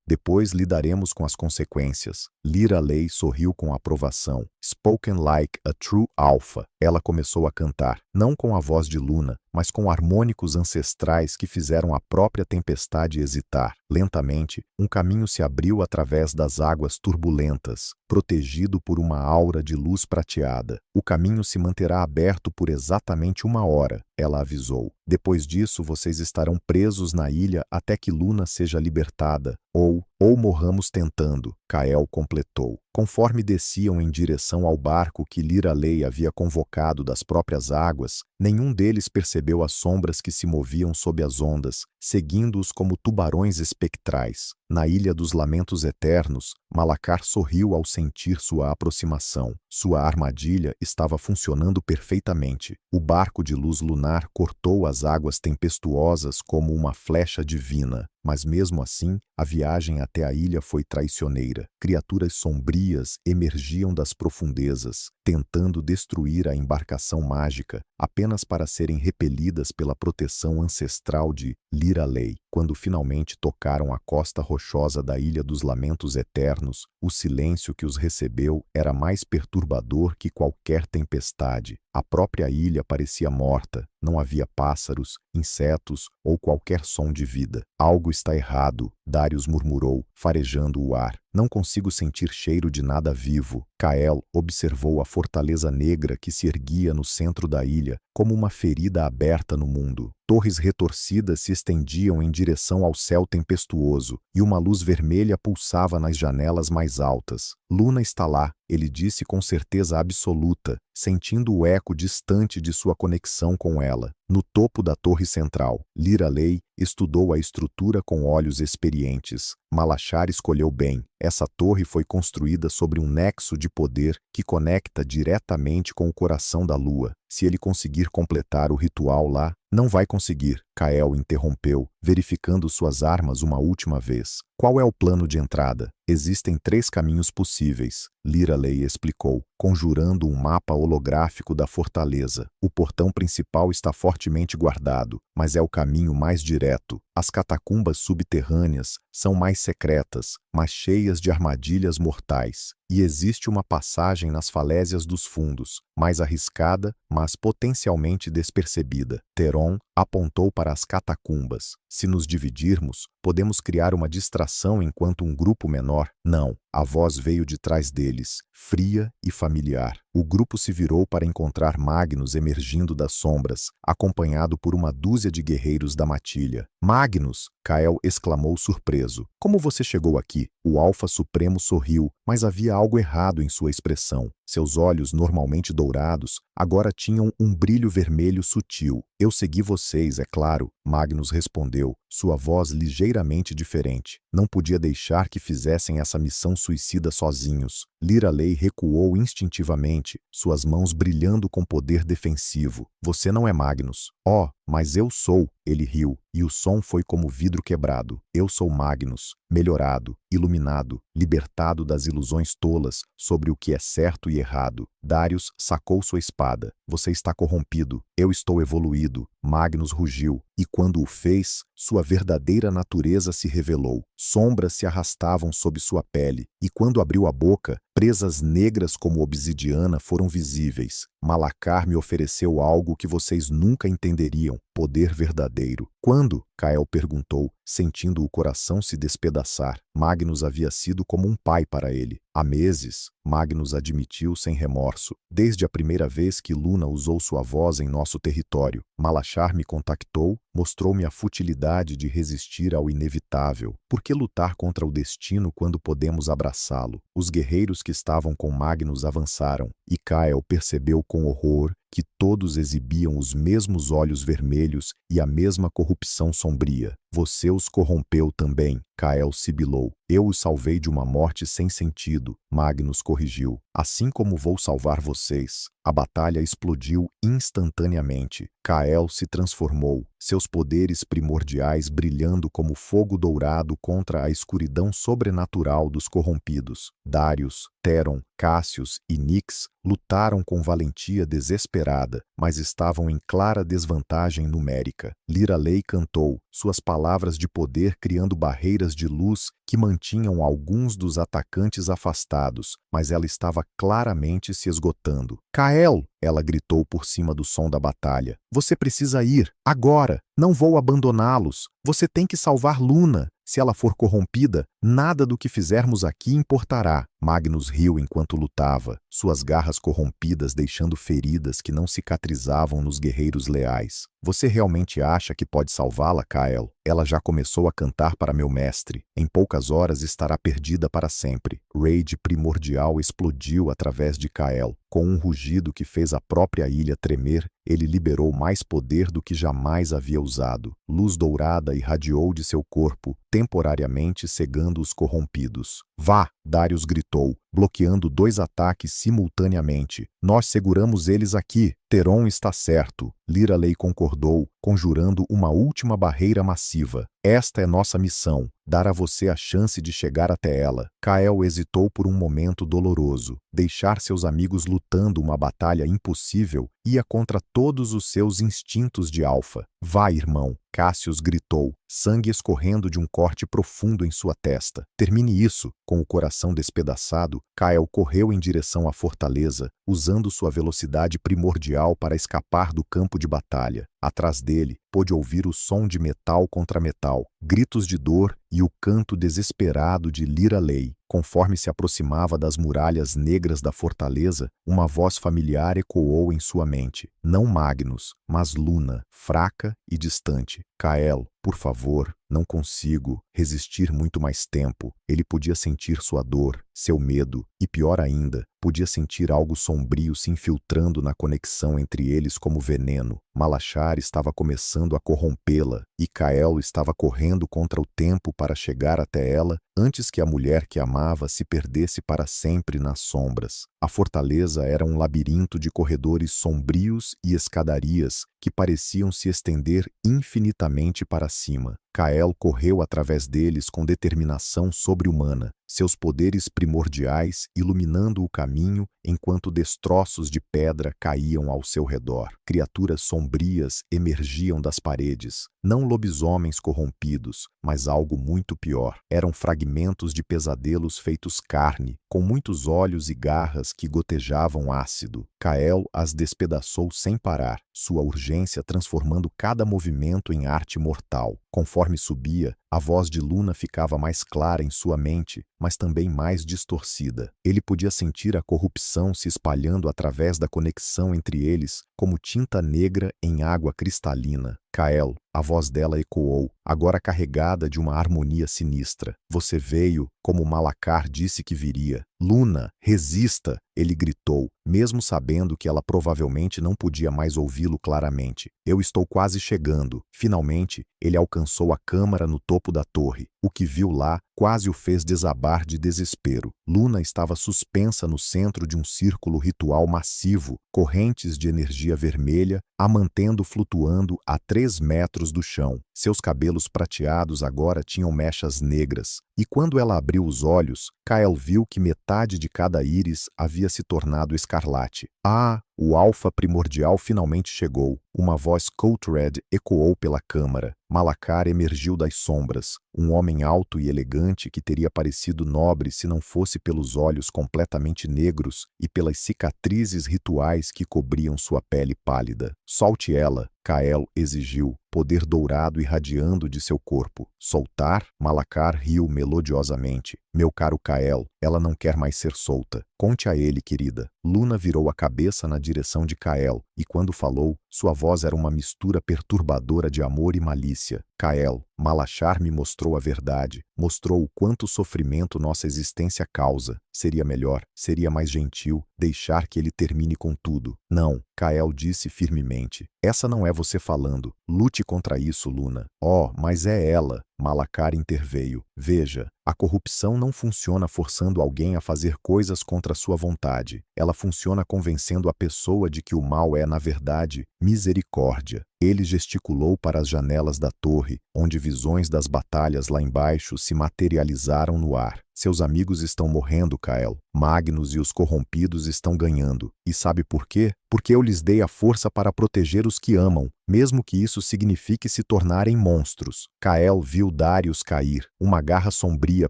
depois lidaremos com as consequências. Liralei sorriu com aprovação. Spoken like a true alpha. Ela começou a cantar, não com a voz de Luna, mas com harmônicos ancestrais que fizeram a própria tempestade hesitar. Lentamente, um caminho se abriu através das águas turbulentas, protegido por uma aura de luz prateada. O caminho se manterá aberto por exatamente 1 hora, ela avisou. Depois disso, vocês estarão presos na ilha até que Luna seja libertada, ou morramos tentando, Kael completou. Conforme desciam em direção ao barco que Liralei havia convocado das próprias águas, nenhum deles percebeu as sombras que se moviam sob as ondas, seguindo-os como tubarões espectrais. Na Ilha dos Lamentos Eternos, Malacar sorriu ao sentir sua aproximação. Sua armadilha estava funcionando perfeitamente. O barco de luz lunar cortou as águas tempestuosas como uma flecha divina. Mas mesmo assim, a viagem até a ilha foi traiçoeira. Criaturas sombrias emergiam das profundezas, tentando destruir a embarcação mágica, apenas para serem repelidas pela proteção ancestral de Liralei. Quando finalmente tocaram a costa rochosa da Ilha dos Lamentos Eternos, o silêncio que os recebeu era mais perturbador que qualquer tempestade. A própria ilha parecia morta, não havia pássaros, insetos ou qualquer som de vida. Algo está errado, Darius murmurou, farejando o ar. Não consigo sentir cheiro de nada vivo. Kael observou a fortaleza negra que se erguia no centro da ilha, como uma ferida aberta no mundo. Torres retorcidas se estendiam em direção ao céu tempestuoso, e uma luz vermelha pulsava nas janelas mais altas. Luna está lá, ele disse com certeza absoluta, sentindo o eco distante de sua conexão com ela. No topo da torre central, Liralei estudou a estrutura com olhos experientes. Malachar escolheu bem. Essa torre foi construída sobre um nexo de poder que conecta diretamente com o coração da lua. Se ele conseguir completar o ritual lá, não vai conseguir, Kael interrompeu, verificando suas armas uma última vez. Qual é o plano de entrada? Existem 3 caminhos possíveis, Liralei explicou, conjurando um mapa holográfico da fortaleza. O portão principal está fortemente guardado, mas é o caminho mais direto. As catacumbas subterrâneas são mais secretas, mas cheias de armadilhas mortais. e existe uma passagem nas falésias dos fundos, mais arriscada, mas potencialmente despercebida. Theron apontou para as catacumbas. Se nos dividirmos, podemos criar uma distração enquanto um grupo menor. Não, a voz veio de trás deles, fria e familiar. O grupo se virou para encontrar Magnus emergindo das sombras, acompanhado por uma dúzia de guerreiros da matilha. Magnus! Kael exclamou surpreso. Como você chegou aqui? O Alfa Supremo sorriu, mas havia algo errado em sua expressão. Seus olhos, normalmente dourados, agora tinham um brilho vermelho sutil. Eu segui vocês, é claro, Magnus respondeu, sua voz ligeiramente diferente. Não podia deixar que fizessem essa missão suicida sozinhos. Liralei recuou instintivamente, suas mãos brilhando com poder defensivo. Você não é Magnus. Oh, mas eu sou, ele riu, e o som foi como vidro quebrado. Eu sou Magnus, melhorado, iluminado, libertado das ilusões tolas sobre o que é certo e errado. Darius sacou sua espada. Você está corrompido. Eu estou evoluído. Magnus rugiu, e quando o fez, sua verdadeira natureza se revelou. Sombras se arrastavam sob sua pele, e quando abriu a boca, presas negras como obsidiana foram visíveis. Malacar me ofereceu algo que vocês nunca entenderiam, poder verdadeiro. Quando? Kael perguntou, sentindo o coração se despedaçar. Magnus havia sido como um pai para ele. Há meses, Magnus admitiu sem remorso, desde a primeira vez que Luna usou sua voz em nosso território. Malachar me contactou, mostrou-me a futilidade de resistir ao inevitável. Por que lutar contra o destino quando podemos abraçá-lo? Os guerreiros que estavam com Magnus avançaram, e Kael percebeu com horror que todos exibiam os mesmos olhos vermelhos e a mesma corrupção sombria. Você os corrompeu também, Kael sibilou. Eu os salvei de uma morte sem sentido, Magnus corrigiu. Assim como vou salvar vocês. A batalha explodiu instantaneamente. Kael se transformou, seus poderes primordiais brilhando como fogo dourado contra a escuridão sobrenatural dos corrompidos. Darius, Theron, Cassius e Nyx lutaram com valentia desesperada, mas estavam em clara desvantagem numérica. Liralei cantou, suas palavras de poder criando barreiras de luz que mantinham alguns dos atacantes afastados, mas ela estava claramente se esgotando. Kael! Ela gritou por cima do som da batalha. Você precisa ir, agora! Não vou abandoná-los! Você tem que salvar Luna! Se ela for corrompida, nada do que fizermos aqui importará. Magnus riu enquanto lutava, suas garras corrompidas deixando feridas que não cicatrizavam nos guerreiros leais. Você realmente acha que pode salvá-la, Kael? Ela já começou a cantar para meu mestre. Em poucas horas estará perdida para sempre. Rage primordial explodiu através de Kael. Com um rugido que fez a própria ilha tremer, ele liberou mais poder do que jamais havia usado. Luz dourada irradiou de seu corpo, temporariamente cegando os corrompidos. Vá! Darius gritou, bloqueando 2 ataques simultaneamente. Nós seguramos eles aqui. Theron está certo. Liralei concordou, conjurando uma última barreira massiva. Esta é nossa missão, dar a você a chance de chegar até ela. Kael hesitou por um momento doloroso. Deixar seus amigos lutando uma batalha impossível ia contra todos os seus instintos de alfa. Vai, irmão! Cassius gritou, sangue escorrendo de um corte profundo em sua testa. Termine isso! Com o coração despedaçado, Kael correu em direção à fortaleza, usando sua velocidade primordial para escapar do campo de batalha. Atrás dele, pôde ouvir o som de metal contra metal, gritos de dor e o canto desesperado de Liralei. Conforme se aproximava das muralhas negras da fortaleza, uma voz familiar ecoou em sua mente. Não Magnus, mas Luna, fraca e distante. Kael, por favor, não consigo resistir muito mais tempo. Ele podia sentir sua dor, seu medo e, pior ainda, podia sentir algo sombrio se infiltrando na conexão entre eles como veneno. Malachar estava começando a corrompê-la e Kael estava correndo contra o tempo para chegar até ela antes que a mulher que amava se perdesse para sempre nas sombras. A fortaleza era um labirinto de corredores sombrios e escadarias que pareciam se estender infinitamente para cima. Kael correu através deles com determinação sobre-humana, seus poderes primordiais iluminando o caminho enquanto destroços de pedra caíam ao seu redor. Criaturas sombrias emergiam das paredes, não lobisomens corrompidos, mas algo muito pior. Eram fragmentos de pesadelos feitos carne, com muitos olhos e garras que gotejavam ácido. Kael as despedaçou sem parar, sua urgência transformando cada movimento em arte mortal. Conforme subia, a voz de Luna ficava mais clara em sua mente, mas também mais distorcida. Ele podia sentir a corrupção se espalhando através da conexão entre eles, como tinta negra em água cristalina. Kael, a voz dela ecoou, agora carregada de uma harmonia sinistra. Você veio, como Malacar disse que viria. Luna, resista! Ele gritou, mesmo sabendo que ela provavelmente não podia mais ouvi-lo claramente. Eu estou quase chegando. Finalmente, ele alcançou a câmara no topo da torre. O que viu lá quase o fez desabar de desespero. Luna estava suspensa no centro de um círculo ritual massivo, correntes de energia vermelha a mantendo flutuando a 3 metros do chão. Seus cabelos prateados agora tinham mechas negras. E quando ela abriu os olhos, Kael viu que metade de cada íris havia se tornado escarlate. Ah, o alfa primordial finalmente chegou. Uma voz Code Red ecoou pela câmara. Malacar emergiu das sombras. Um homem alto e elegante que teria parecido nobre se não fosse pelos olhos completamente negros e pelas cicatrizes rituais que cobriam sua pele pálida. Solte ela, Kael exigiu, poder dourado irradiando de seu corpo. Soltar? Malacar riu melodiosamente. Meu caro Kael, ela não quer mais ser solta. Conte a ele, querida. Luna virou a cabeça na direção de Kael, e quando falou, sua voz era uma mistura perturbadora de amor e malícia. Kael, Malachar me mostrou a verdade, mostrou o quanto sofrimento nossa existência causa. Seria melhor, seria mais gentil, deixar que ele termine com tudo. Não, Kael disse firmemente. Essa não é você falando. Lute contra isso, Luna. Oh, mas é ela. Malacar interveio. Veja, a corrupção não funciona forçando alguém a fazer coisas contra sua vontade. Ela funciona convencendo a pessoa de que o mal é, na verdade, misericórdia. Ele gesticulou para as janelas da torre, onde visões das batalhas lá embaixo se materializaram no ar. Seus amigos estão morrendo, Kael. Magnus e os corrompidos estão ganhando. E sabe por quê? Porque eu lhes dei a força para proteger os que amam, mesmo que isso signifique se tornarem monstros. Kael viu Darius cair, uma garra sombria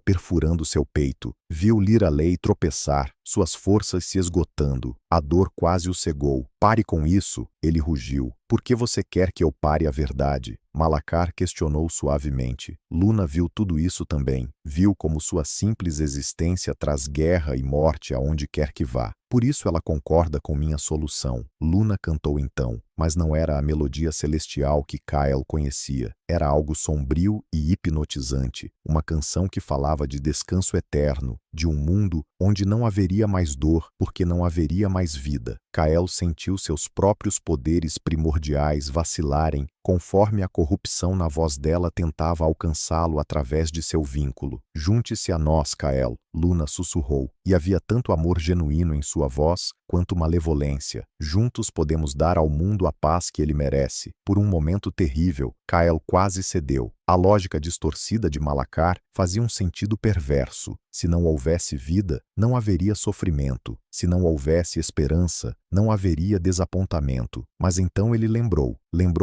perfurando seu peito. Viu Liralei tropeçar, suas forças se esgotando. A dor quase o cegou. Pare com isso, ele rugiu. Por que você quer que eu pare a verdade? Malacar questionou suavemente. Luna viu tudo isso também. Viu como sua simples existência traz guerra e morte aonde quer que vá. Por isso ela concorda com minha solução. Luna cantou então, mas não era a melodia celestial que Kael conhecia. Era algo sombrio e hipnotizante, uma canção que falava de descanso eterno, de um mundo onde não haveria mais dor, porque não haveria mais vida. Kael sentiu seus próprios poderes primordiais vacilarem conforme a corrupção na voz dela tentava alcançá-lo através de seu vínculo. Junte-se a nós, Kael, Luna sussurrou, e havia tanto amor genuíno em sua voz quanto malevolência. Juntos podemos dar ao mundo a paz que ele merece. Por um momento terrível, Kael quase cedeu. A lógica distorcida de Malacar fazia um sentido perverso. Se não houvesse vida, não haveria sofrimento. Se não houvesse esperança, não haveria desapontamento. Mas então ele lembrou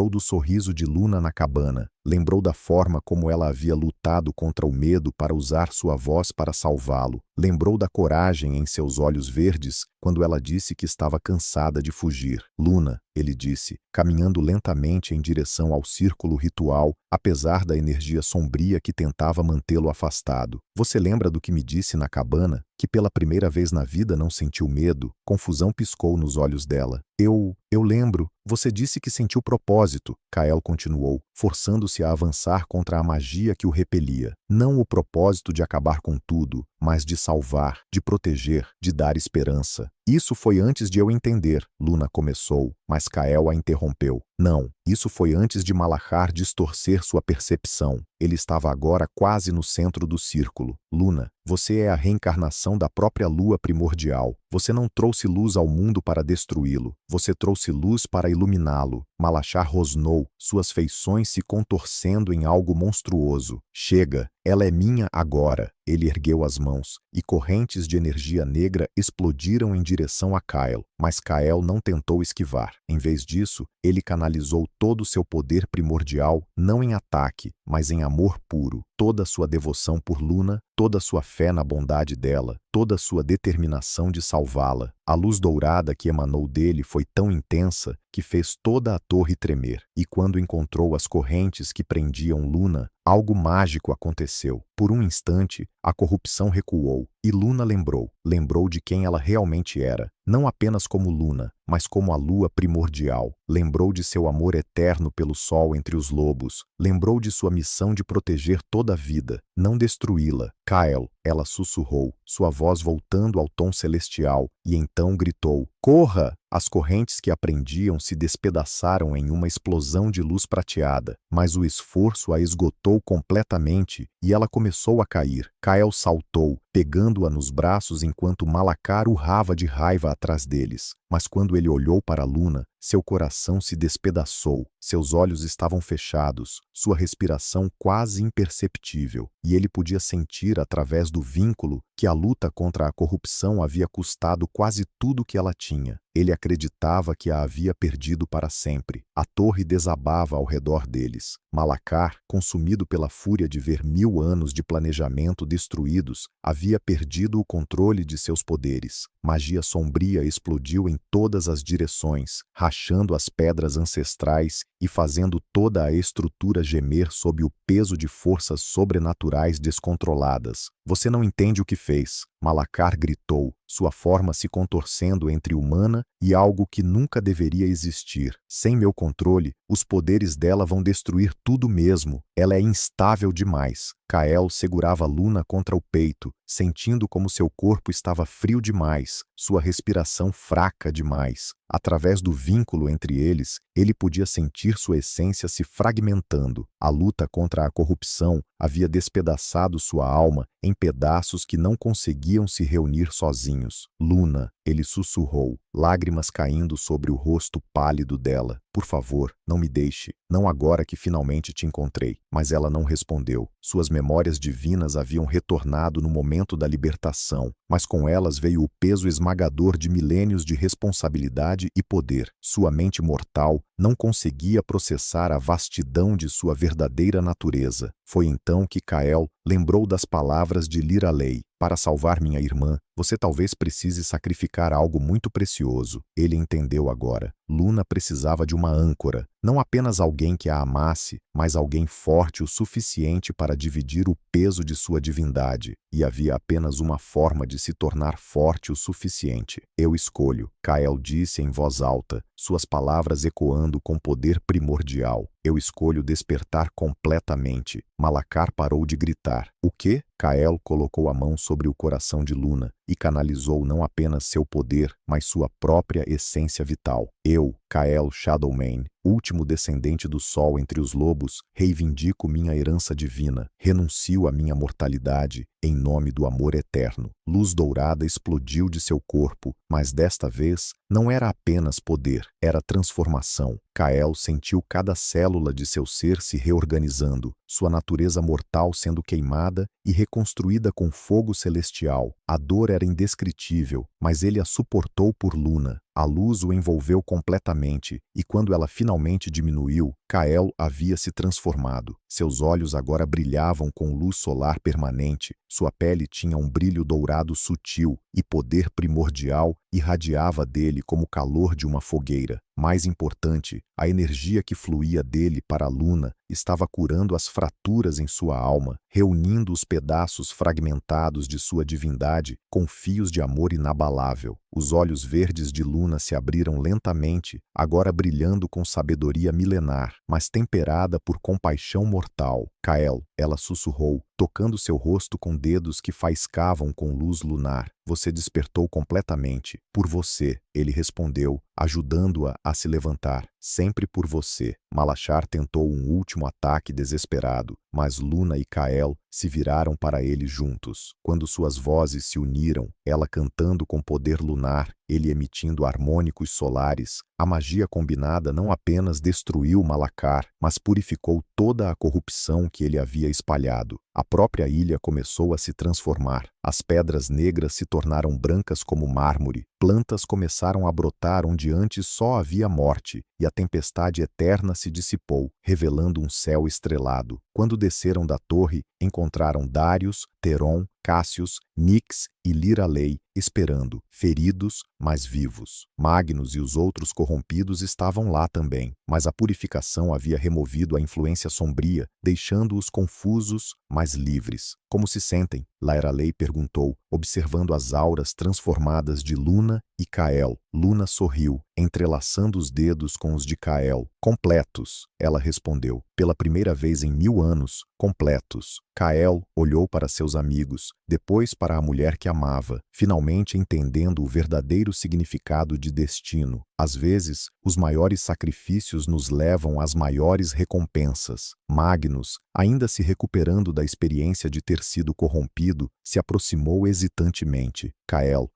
do sorriso de Luna na cabana, lembrou da forma como ela havia lutado contra o medo para usar sua voz para salvá-lo, lembrou da coragem em seus olhos verdes quando ela disse que estava cansada de fugir. Luna, ele disse, caminhando lentamente em direção ao círculo ritual, apesar da energia sombria que tentava mantê-lo afastado. Você lembra do que me disse na cabana? Que pela primeira vez na vida não sentiu medo? Confusão piscou nos olhos dela. Eu lembro. Você disse que sentiu propósito, Kael continuou, forçando-se a avançar contra a magia que o repelia. não o propósito de acabar com tudo, mas de salvar, de proteger, de dar esperança. Isso foi antes de eu entender, Luna começou, mas Kael a interrompeu. Não, isso foi antes de Malachar distorcer sua percepção. Ele estava agora quase no centro do círculo. Luna, você é a reencarnação da própria lua primordial. Você não trouxe luz ao mundo para destruí-lo. Você trouxe luz para iluminá-lo. Malachar rosnou, suas feições se contorcendo em algo monstruoso. Chega, ela é minha agora. Ele ergueu as mãos, e correntes de energia negra explodiram em direção a Kael, mas Kael não tentou esquivar. Em vez disso, ele canalizou todo o seu poder primordial, não em ataque, mas em amor puro. Toda a sua devoção por Luna, toda a sua fé na bondade dela, toda a sua determinação de salvá-la. A luz dourada que emanou dele foi tão intensa que fez toda a torre tremer. E quando encontrou as correntes que prendiam Luna, algo mágico aconteceu. Por um instante, a corrupção recuou, e Luna lembrou de quem ela realmente era, não apenas como Luna, mas como a lua primordial. Lembrou de seu amor eterno pelo sol entre os lobos, lembrou de sua missão de proteger toda a vida, não destruí-la. Kael, ela sussurrou, sua voz voltando ao tom celestial, e então gritou: corra! As correntes que a prendiam se despedaçaram em uma explosão de luz prateada, mas o esforço a esgotou completamente e ela começou a cair. Kael saltou, pegando-a nos braços enquanto Malachar urrava de raiva atrás deles. Mas quando ele olhou para Luna, seu coração se despedaçou, seus olhos estavam fechados, sua respiração quase imperceptível, e ele podia sentir através do vínculo que a luta contra a corrupção havia custado quase tudo que ela tinha. Ele acreditava que a havia perdido para sempre. A torre desabava ao redor deles. Malachar, consumido pela fúria de ver 1000 anos de planejamento destruídos, havia perdido o controle de seus poderes. Magia sombria explodiu em todas as direções, rachando as pedras ancestrais e fazendo toda a estrutura gemer sob o peso de forças sobrenaturais descontroladas. Você não entende o que fez, Malachar gritou, sua forma se contorcendo entre humana e algo que nunca deveria existir. Sem meu controle, os poderes dela vão destruir tudo mesmo. Ela é instável demais. Kael segurava Luna contra o peito, sentindo como seu corpo estava frio demais, sua respiração fraca demais. Através do vínculo entre eles, ele podia sentir sua essência se fragmentando. A luta contra a corrupção havia despedaçado sua alma em pedaços que não conseguiam se reunir sozinhos. Luna, ele sussurrou, lágrimas caindo sobre o rosto pálido dela. Por favor, não me deixe, não agora que finalmente te encontrei. Mas ela não respondeu. Suas memórias divinas haviam retornado no momento da libertação, mas com elas veio o peso esmagador de milênios de responsabilidade e poder. Sua mente mortal não conseguia processar a vastidão de sua verdadeira natureza. Foi então que Kael lembrou das palavras de Liralei. Para salvar minha irmã, você talvez precise sacrificar algo muito precioso. Ele entendeu agora. Luna precisava de uma âncora, não apenas alguém que a amasse, mas alguém forte o suficiente para dividir o peso de sua divindade. E havia apenas uma forma de se tornar forte o suficiente. Eu escolho, Kael disse em voz alta, suas palavras ecoando com poder primordial. Eu escolho despertar completamente. Malachar parou de gritar. O quê? Kael colocou a mão sobre o coração de Luna e canalizou não apenas seu poder, mas sua própria essência vital. Eu, Kael Shadowmane, último descendente do sol entre os lobos, reivindico minha herança divina, renuncio à minha mortalidade, em nome do amor eterno. Luz dourada explodiu de seu corpo, mas desta vez não era apenas poder, era transformação. Kael sentiu cada célula de seu ser se reorganizando, sua natureza mortal sendo queimada e reconstruída com fogo celestial. A dor era indescritível, mas ele a suportou por Luna. A luz o envolveu completamente, e quando ela finalmente diminuiu, Kael havia se transformado. Seus olhos agora brilhavam com luz solar permanente, sua pele tinha um brilho dourado sutil, e poder primordial irradiava dele como o calor de uma fogueira. Mais importante, a energia que fluía dele para Luna estava curando as fraturas em sua alma, reunindo os pedaços fragmentados de sua divindade com fios de amor inabalável. Os olhos verdes de Luna se abriram lentamente, agora brilhando com sabedoria milenar, mas temperada por compaixão mortal. Kael, ela sussurrou, tocando seu rosto com dedos que faiscavam com luz lunar. Você despertou completamente. Por você, ele respondeu, ajudando-a a se levantar. Sempre por você. Malachar tentou um último ataque desesperado, mas Luna e Kael se viraram para ele juntos. Quando suas vozes se uniram, ela cantando com poder lunar, ele emitindo harmônicos solares, a magia combinada não apenas destruiu Malachar, mas purificou toda a corrupção que ele havia espalhado. A própria ilha começou a se transformar. As pedras negras se tornaram brancas como mármore, plantas começaram a brotar onde antes só havia morte, e a tempestade eterna se dissipou, revelando um céu estrelado. Quando desceram da torre, encontraram Darius, Teron, Cassius, Nix e Liralei, esperando, feridos, mas vivos. Magnus e os outros corrompidos estavam lá também, mas a purificação havia removido a influência sombria, deixando-os confusos, mas livres. Como se sentem? Liralei perguntou, observando as auras transformadas de Luna e Kael. Luna sorriu, entrelaçando os dedos com os de Kael. Completos, ela respondeu. Pela primeira vez em 1000 anos, completos. Kael olhou para seus amigos, depois para a mulher que amava, finalmente entendendo o verdadeiro significado de destino. Às vezes, os maiores sacrifícios nos levam às maiores recompensas. Magnus, ainda se recuperando da experiência de ter sido corrompido, se aproximou hesitantemente. Kael,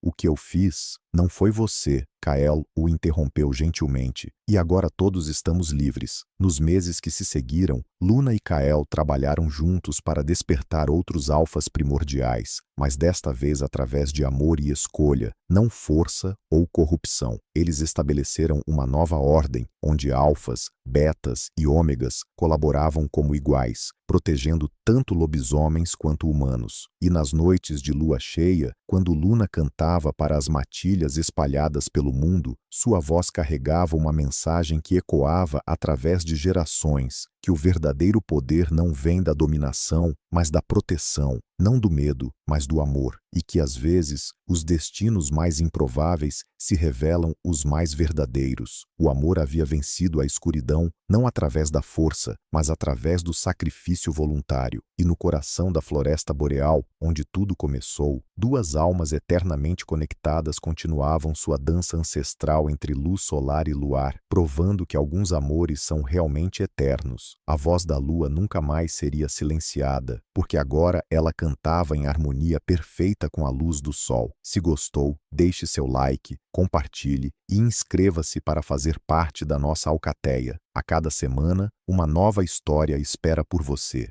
o que eu fiz, não foi você. Kael o interrompeu gentilmente. E agora todos estamos livres. Nos meses que se seguiram, Luna e Kael trabalharam juntos para despertar outros alfas primordiais, mas desta vez através de amor e escolha, não força ou corrupção. Eles estabeleceram uma nova ordem, onde alfas, betas e ômegas colaboravam como iguais, protegendo tanto lobisomens quanto humanos. E nas noites de lua cheia, quando Luna cantava para as matilhas espalhadas pelo mundo, sua voz carregava uma mensagem que ecoava através de gerações, que o verdadeiro poder não vem da dominação, mas da proteção, não do medo, mas do amor, e que às vezes os destinos mais improváveis se revelam os mais verdadeiros. O amor havia vencido a escuridão não através da força, mas através do sacrifício voluntário. E no coração da floresta boreal, onde tudo começou, duas almas eternamente conectadas continuavam sua dança ancestral entre luz solar e luar, provando que alguns amores são realmente eternos. A voz da lua nunca mais seria silenciada, porque agora ela cantava em harmonia perfeita com a luz do sol. Se gostou, deixe seu like, compartilhe e inscreva-se para fazer parte da nossa alcateia. A cada semana, uma nova história espera por você.